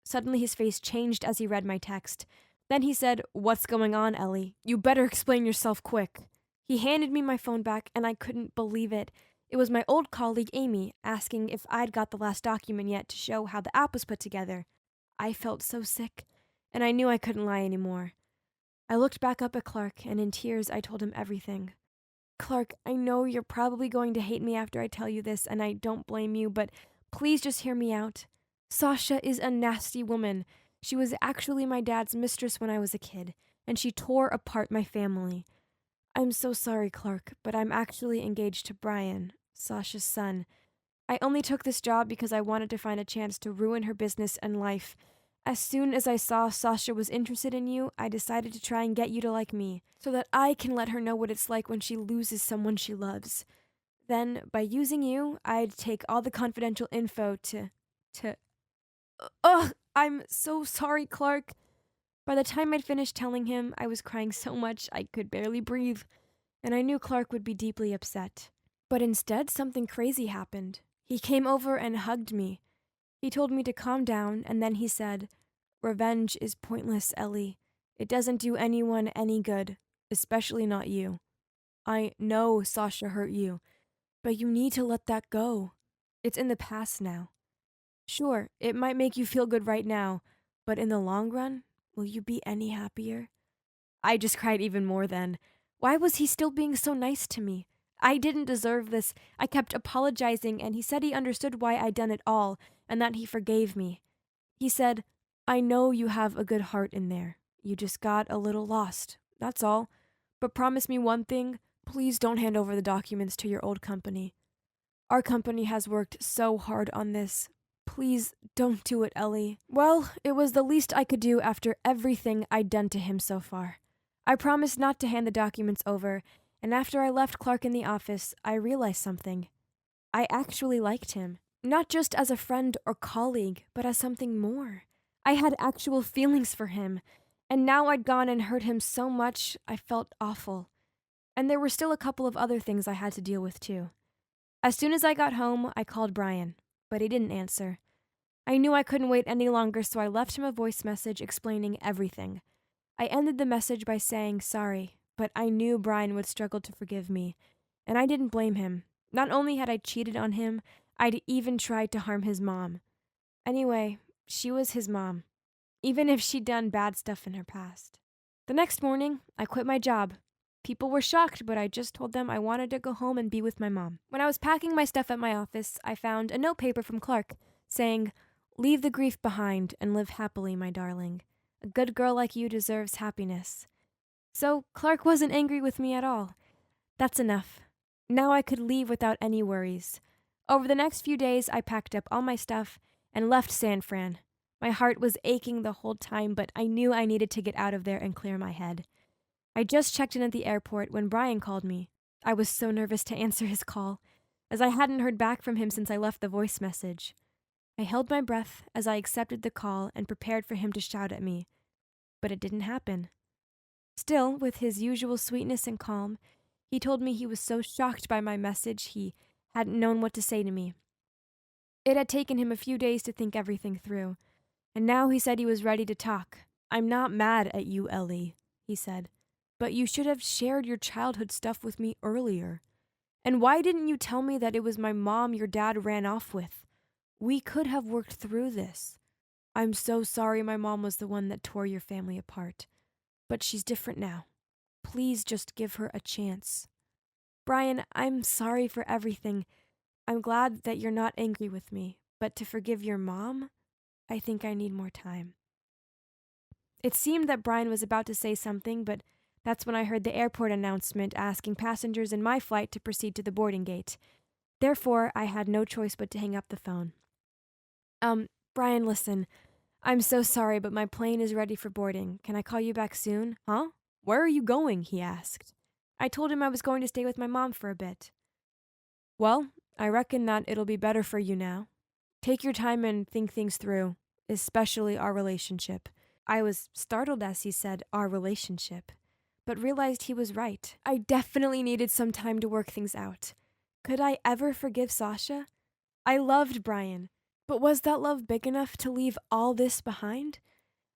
Suddenly his face changed as he read my text. Then he said, "What's going on, Ellie? You better explain yourself quick." He handed me my phone back, and I couldn't believe it. It was my old colleague, Amy, asking if I'd got the last document yet to show how the app was put together. I felt so sick, and I knew I couldn't lie anymore. I looked back up at Clark, and in tears I told him everything. "Clark, I know you're probably going to hate me after I tell you this, and I don't blame you, but please just hear me out. Sasha is a nasty woman. She was actually my dad's mistress when I was a kid, and she tore apart my family. I'm so sorry, Clark, but I'm actually engaged to Brian, Sasha's son. I only took this job because I wanted to find a chance to ruin her business and life. As soon as I saw Sasha was interested in you, I decided to try and get you to like me, so that I can let her know what it's like when she loses someone she loves. Then, by using you, I'd take all the confidential info to... Ugh, I'm so sorry, Clark." By the time I'd finished telling him, I was crying so much I could barely breathe, and I knew Clark would be deeply upset. But instead, something crazy happened. He came over and hugged me. He told me to calm down, and then he said, "Revenge is pointless, Ellie. It doesn't do anyone any good, especially not you. I know Sasha hurt you, but you need to let that go. It's in the past now. Sure, it might make you feel good right now, but in the long run, will you be any happier?" I just cried even more then. Why was he still being so nice to me? I didn't deserve this. I kept apologizing, and he said he understood why I'd done it all, and that he forgave me. He said, "I know you have a good heart in there. You just got a little lost, that's all. But promise me one thing, please don't hand over the documents to your old company. Our company has worked so hard on this. Please don't do it, Ellie." Well, it was the least I could do after everything I'd done to him so far. I promised not to hand the documents over, and after I left Clark in the office, I realized something. I actually liked him. Not just as a friend or colleague, but as something more. I had actual feelings for him, and now I'd gone and hurt him so much I felt awful. And there were still a couple of other things I had to deal with too. As soon as I got home, I called Brian, but he didn't answer. I knew I couldn't wait any longer, so I left him a voice message explaining everything. I ended the message by saying sorry, but I knew Brian would struggle to forgive me, and I didn't blame him. Not only had I cheated on him, I'd even tried to harm his mom. Anyway, she was his mom, even if she'd done bad stuff in her past. The next morning, I quit my job. People were shocked, but I just told them I wanted to go home and be with my mom. When I was packing my stuff at my office, I found a notepaper from Clark saying, "Leave the grief behind and live happily, my darling. A good girl like you deserves happiness." So Clark wasn't angry with me at all. That's enough. Now I could leave without any worries. Over the next few days, I packed up all my stuff and left San Fran. My heart was aching the whole time, but I knew I needed to get out of there and clear my head. I just checked in at the airport when Brian called me. I was so nervous to answer his call, as I hadn't heard back from him since I left the voice message. I held my breath as I accepted the call and prepared for him to shout at me, but it didn't happen. Still, with his usual sweetness and calm, he told me he was so shocked by my message he hadn't known what to say to me. It had taken him a few days to think everything through, and now he said he was ready to talk. "I'm not mad at you, Ellie," he said, "but you should have shared your childhood stuff with me earlier. And why didn't you tell me that it was my mom your dad ran off with? We could have worked through this. I'm so sorry my mom was the one that tore your family apart, but she's different now. Please just give her a chance. Brian, I'm sorry for everything. I'm glad that you're not angry with me, but to forgive your mom, I think I need more time." It seemed that Brian was about to say something, but that's when I heard the airport announcement asking passengers in my flight to proceed to the boarding gate. Therefore, I had no choice but to hang up the phone. Brian, listen. I'm so sorry, but my plane is ready for boarding. Can I call you back soon? Huh? Where are you going? He asked. I told him I was going to stay with my mom for a bit. Well, I reckon that it'll be better for you now. Take your time and think things through, especially our relationship. I was startled as he said, "our relationship," but realized he was right. I definitely needed some time to work things out. Could I ever forgive Sasha? I loved Brian, but was that love big enough to leave all this behind?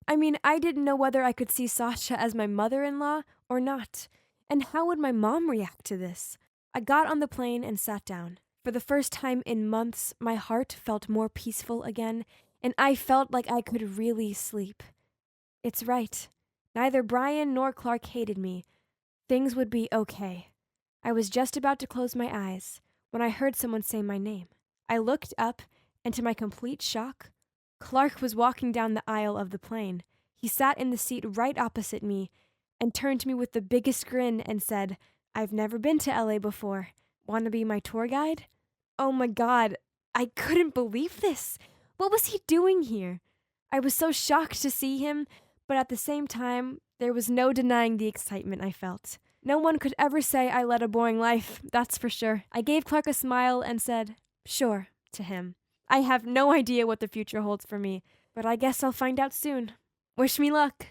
I mean, I didn't know whether I could see Sasha as my mother-in-law or not, and how would my mom react to this? I got on the plane and sat down. For the first time in months, my heart felt more peaceful again, and I felt like I could really sleep. It's right. Neither Brian nor Clark hated me. Things would be okay. I was just about to close my eyes when I heard someone say my name. I looked up, and to my complete shock, Clark was walking down the aisle of the plane. He sat in the seat right opposite me and turned to me with the biggest grin and said, "I've never been to LA before. Want to be my tour guide?" Oh my God, I couldn't believe this. What was he doing here? I was so shocked to see him, but at the same time, there was no denying the excitement I felt. No one could ever say I led a boring life, that's for sure. I gave Clark a smile and said, "Sure," to him. I have no idea what the future holds for me, but I guess I'll find out soon. Wish me luck.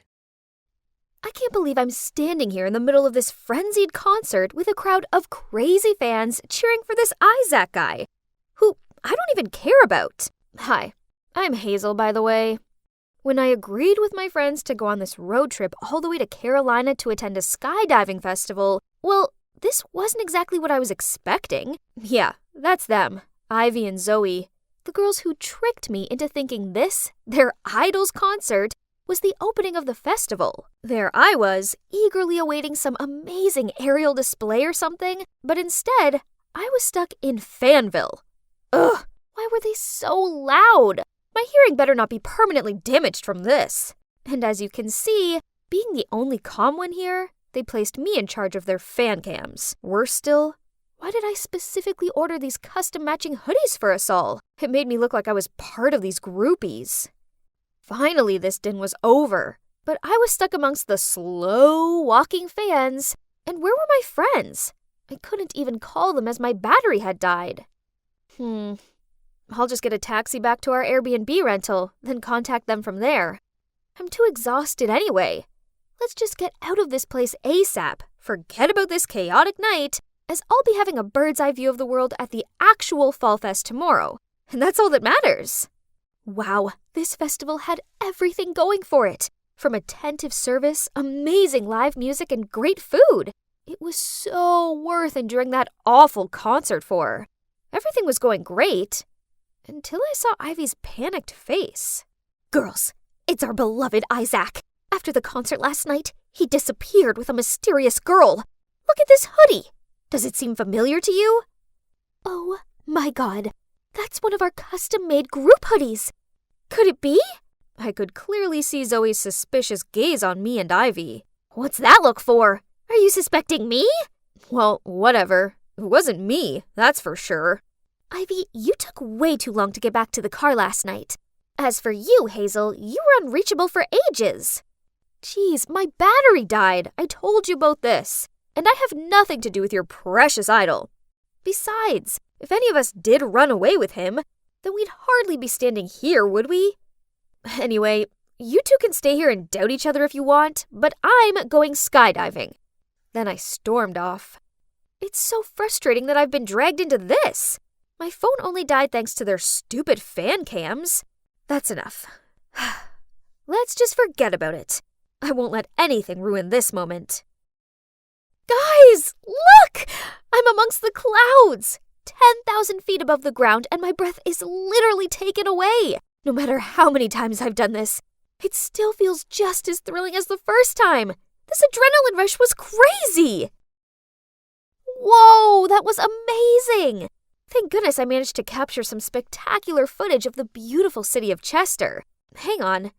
I can't believe I'm standing here in the middle of this frenzied concert with a crowd of crazy fans cheering for this Isaac guy, who I don't even care about. Hi, I'm Hazel, by the way. When I agreed with my friends to go on this road trip all the way to Carolina to attend a skydiving festival, well, this wasn't exactly what I was expecting. Yeah, that's them, Ivy and Zoe, the girls who tricked me into thinking this, their idol's concert, was the opening of the festival. There I was, eagerly awaiting some amazing aerial display or something, but instead, I was stuck in Fanville. Ugh, why were they so loud? My hearing better not be permanently damaged from this. And as you can see, being the only calm one here, they placed me in charge of their fan cams. Worse still, why did I specifically order these custom matching hoodies for us all? It made me look like I was part of these groupies. Finally, this din was over, but I was stuck amongst the slow-walking fans. And where were my friends? I couldn't even call them as my battery had died. I'll just get a taxi back to our Airbnb rental, then contact them from there. I'm too exhausted anyway. Let's just get out of this place ASAP. Forget about this chaotic night, as I'll be having a bird's eye view of the world at the actual Fall Fest tomorrow. And that's all that matters. Wow, this festival had everything going for it. From attentive service, amazing live music, and great food. It was so worth enduring that awful concert for. Everything was going great, until I saw Ivy's panicked face. Girls, it's our beloved Isaac. After the concert last night, he disappeared with a mysterious girl. Look at this hoodie. Does it seem familiar to you? Oh my god, that's one of our custom-made group hoodies. Could it be? I could clearly see Zoe's suspicious gaze on me and Ivy. What's that look for? Are you suspecting me? Well, whatever. It wasn't me, that's for sure. Ivy, you took way too long to get back to the car last night. As for you, Hazel, you were unreachable for ages. Geez, my battery died. I told you both this. And I have nothing to do with your precious idol. Besides, if any of us did run away with him, then we'd hardly be standing here, would we? Anyway, you two can stay here and doubt each other if you want, but I'm going skydiving. Then I stormed off. It's so frustrating that I've been dragged into this. My phone only died thanks to their stupid fan cams. That's enough. Let's just forget about it. I won't let anything ruin this moment. Guys, look! I'm amongst the clouds! 10,000 feet above the ground, and my breath is literally taken away. No matter how many times I've done this, it still feels just as thrilling as the first time. This adrenaline rush was crazy! Whoa, that was amazing! Thank goodness I managed to capture some spectacular footage of the beautiful city of Chester. Hang on.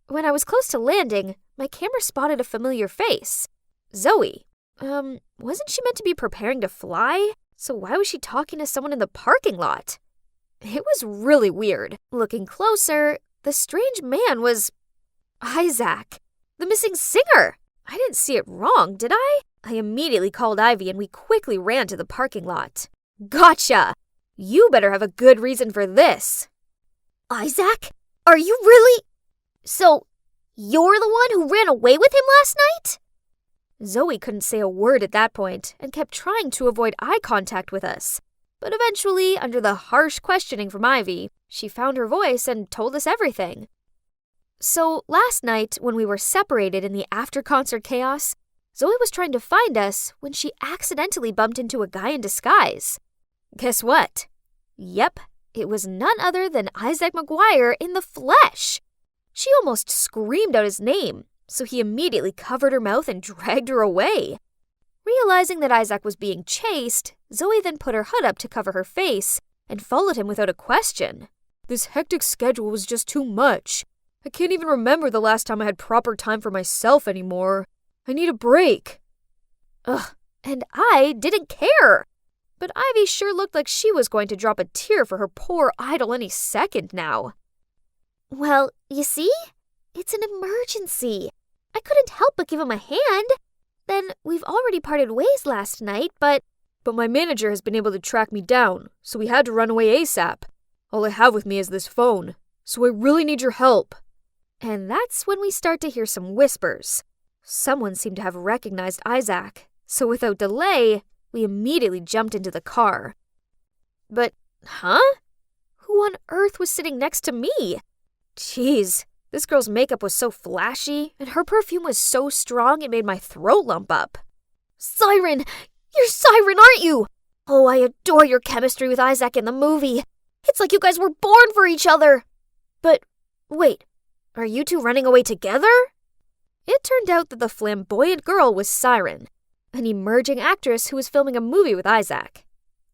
When I was close to landing, my camera spotted a familiar face. Zoe. Wasn't she meant to be preparing to fly? So why was she talking to someone in the parking lot? It was really weird. Looking closer, the strange man was Isaac, the missing singer. I didn't see it wrong, did I? I immediately called Ivy and we quickly ran to the parking lot. Gotcha! You better have a good reason for this. Isaac? Are you really? So, you're the one who ran away with him last night? Zoe couldn't say a word at that point and kept trying to avoid eye contact with us. But eventually, under the harsh questioning from Ivy, she found her voice and told us everything. So, last night, when we were separated in the after-concert chaos, Zoe was trying to find us when she accidentally bumped into a guy in disguise. Guess what? Yep, it was none other than Isaac McGuire in the flesh. She almost screamed out his name, so he immediately covered her mouth and dragged her away. Realizing that Isaac was being chased, Zoe then put her hood up to cover her face and followed him without a question. This hectic schedule was just too much. I can't even remember the last time I had proper time for myself anymore. I need a break. Ugh, and I didn't care. But Ivy sure looked like she was going to drop a tear for her poor idol any second now. Well, you see? It's an emergency. I couldn't help but give him a hand. Then we've already parted ways last night, but my manager has been able to track me down, so we had to run away ASAP. All I have with me is this phone, so I really need your help. And that's when we start to hear some whispers. Someone seemed to have recognized Isaac, so without delay, we immediately jumped into the car. But, huh? Who on earth was sitting next to me? Jeez, this girl's makeup was so flashy, and her perfume was so strong it made my throat lump up. Siren! You're Siren, aren't you? Oh, I adore your chemistry with Isaac in the movie. It's like you guys were born for each other. But, wait, are you two running away together? It turned out that the flamboyant girl was Siren, an emerging actress who was filming a movie with Isaac.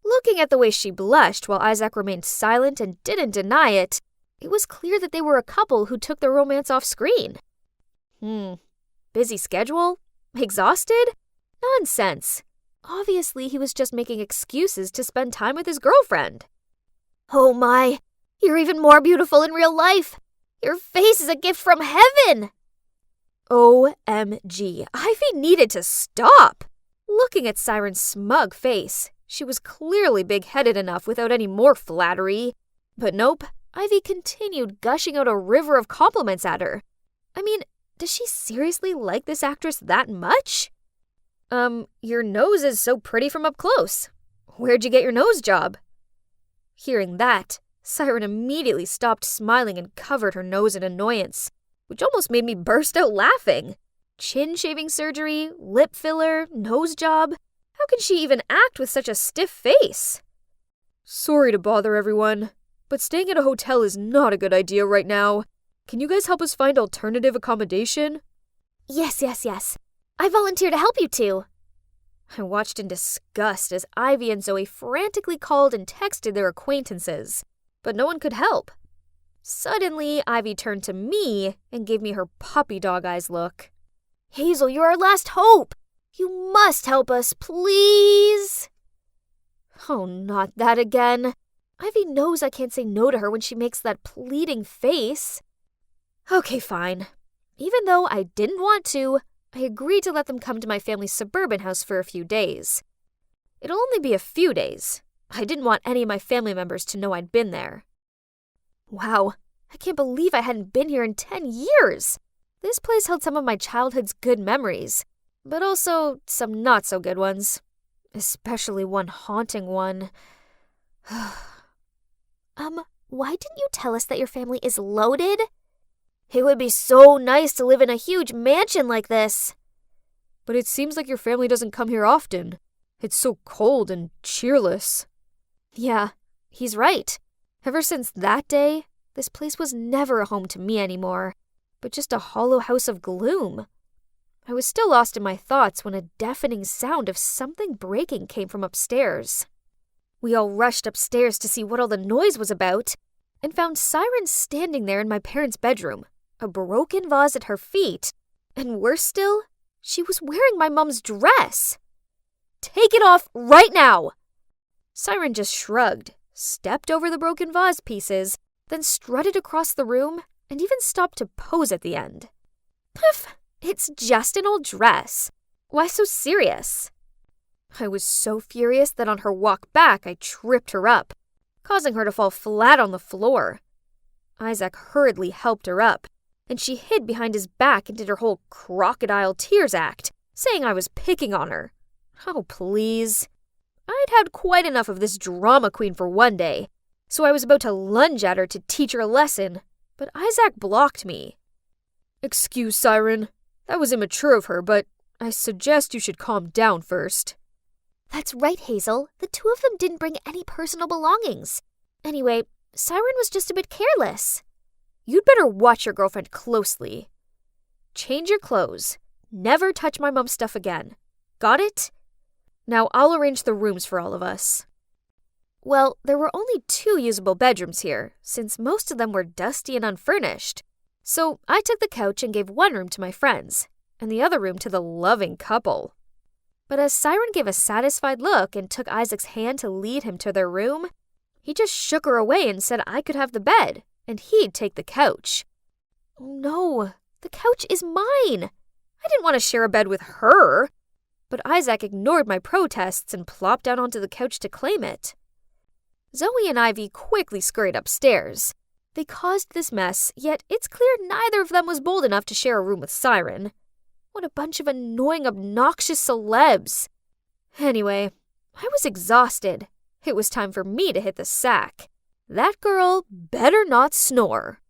Looking at the way she blushed while Isaac remained silent and didn't deny it, it was clear that they were a couple who took their romance off screen. Busy schedule? Exhausted? Nonsense. Obviously, he was just making excuses to spend time with his girlfriend. Oh my, you're even more beautiful in real life. Your face is a gift from heaven. OMG, Ivy needed to stop. Looking at Siren's smug face, she was clearly big-headed enough without any more flattery. But nope, Ivy continued gushing out a river of compliments at her. I mean, does she seriously like this actress that much? Your nose is so pretty from up close. Where'd you get your nose job? Hearing that, Siren immediately stopped smiling and covered her nose in annoyance. which almost made me burst out laughing. Chin shaving surgery, lip filler, nose job. How can she even act with such a stiff face? Sorry to bother everyone, but staying at a hotel is not a good idea right now. Can you guys help us find alternative accommodation? Yes. I volunteer to help you two. I watched in disgust as Ivy and Zoe frantically called and texted their acquaintances, but no one could help. Suddenly, Ivy turned to me and gave me her puppy dog eyes look. Hazel, you're our last hope. You must help us, please. Oh, not that again. Ivy knows I can't say no to her when she makes that pleading face. Okay, fine. Even though I didn't want to, I agreed to let them come to my family's suburban house for a few days. It'll only be a few days. I didn't want any of my family members to know I'd been there. Wow, I can't believe I hadn't been here in 10 years. This place held some of my childhood's good memories, but also some not-so-good ones. Especially one haunting one. Why didn't you tell us that your family is loaded? It would be so nice to live in a huge mansion like this. But it seems like your family doesn't come here often. It's so cold and cheerless. Yeah, he's right. Ever since that day, this place was never a home to me anymore, but just a hollow house of gloom. I was still lost in my thoughts when a deafening sound of something breaking came from upstairs. We all rushed upstairs to see what all the noise was about, and found Siren standing there in my parents' bedroom, a broken vase at her feet, and worse still, she was wearing my mom's dress. Take it off right now! Siren just shrugged, stepped over the broken vase pieces, then strutted across the room and even stopped to pose at the end. Pff, it's just an old dress. Why so serious? I was so furious that on her walk back I tripped her up, causing her to fall flat on the floor. Isaac hurriedly helped her up, and she hid behind his back and did her whole crocodile tears act, saying I was picking on her. Oh, please. I'd had quite enough of this drama queen for one day, so I was about to lunge at her to teach her a lesson, but Isaac blocked me. Excuse, Siren. That was immature of her, but I suggest you should calm down first. That's right, Hazel. The two of them didn't bring any personal belongings. Anyway, Siren was just a bit careless. You'd better watch your girlfriend closely. Change your clothes. Never touch my mom's stuff again. Got it? Now I'll arrange the rooms for all of us. Well, there were only 2 usable bedrooms here, since most of them were dusty and unfurnished. So I took the couch and gave one room to my friends, and the other room to the loving couple. But as Siren gave a satisfied look and took Isaac's hand to lead him to their room, he just shook her away and said I could have the bed, and he'd take the couch. Oh no, the couch is mine! I didn't want to share a bed with her. But Isaac ignored my protests and plopped down onto the couch to claim it. Zoe and Ivy quickly scurried upstairs. They caused this mess, yet it's clear neither of them was bold enough to share a room with Siren. What a bunch of annoying, obnoxious celebs. Anyway, I was exhausted. It was time for me to hit the sack. That girl better not snore.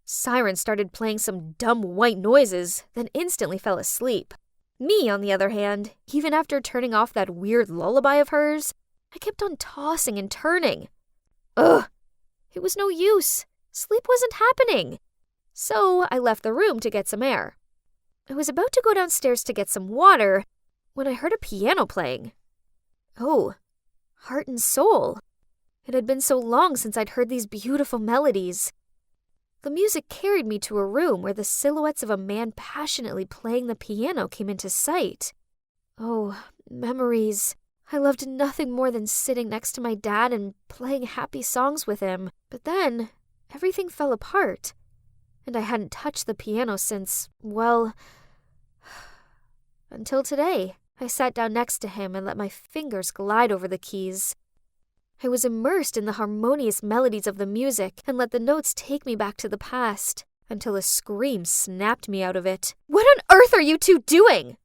Siren started playing some dumb white noises, then instantly fell asleep. Me, on the other hand, even after turning off that weird lullaby of hers, I kept on tossing and turning. Ugh! It was no use. Sleep wasn't happening. So I left the room to get some air. I was about to go downstairs to get some water when I heard a piano playing. Oh, Heart and Soul. It had been so long since I'd heard these beautiful melodies. The music carried me to a room where the silhouettes of a man passionately playing the piano came into sight. Oh, memories. I loved nothing more than sitting next to my dad and playing happy songs with him. But then, everything fell apart. And I hadn't touched the piano since, well, until today. I sat down next to him and let my fingers glide over the keys. I was immersed in the harmonious melodies of the music and let the notes take me back to the past, until a scream snapped me out of it. What on earth are you two doing?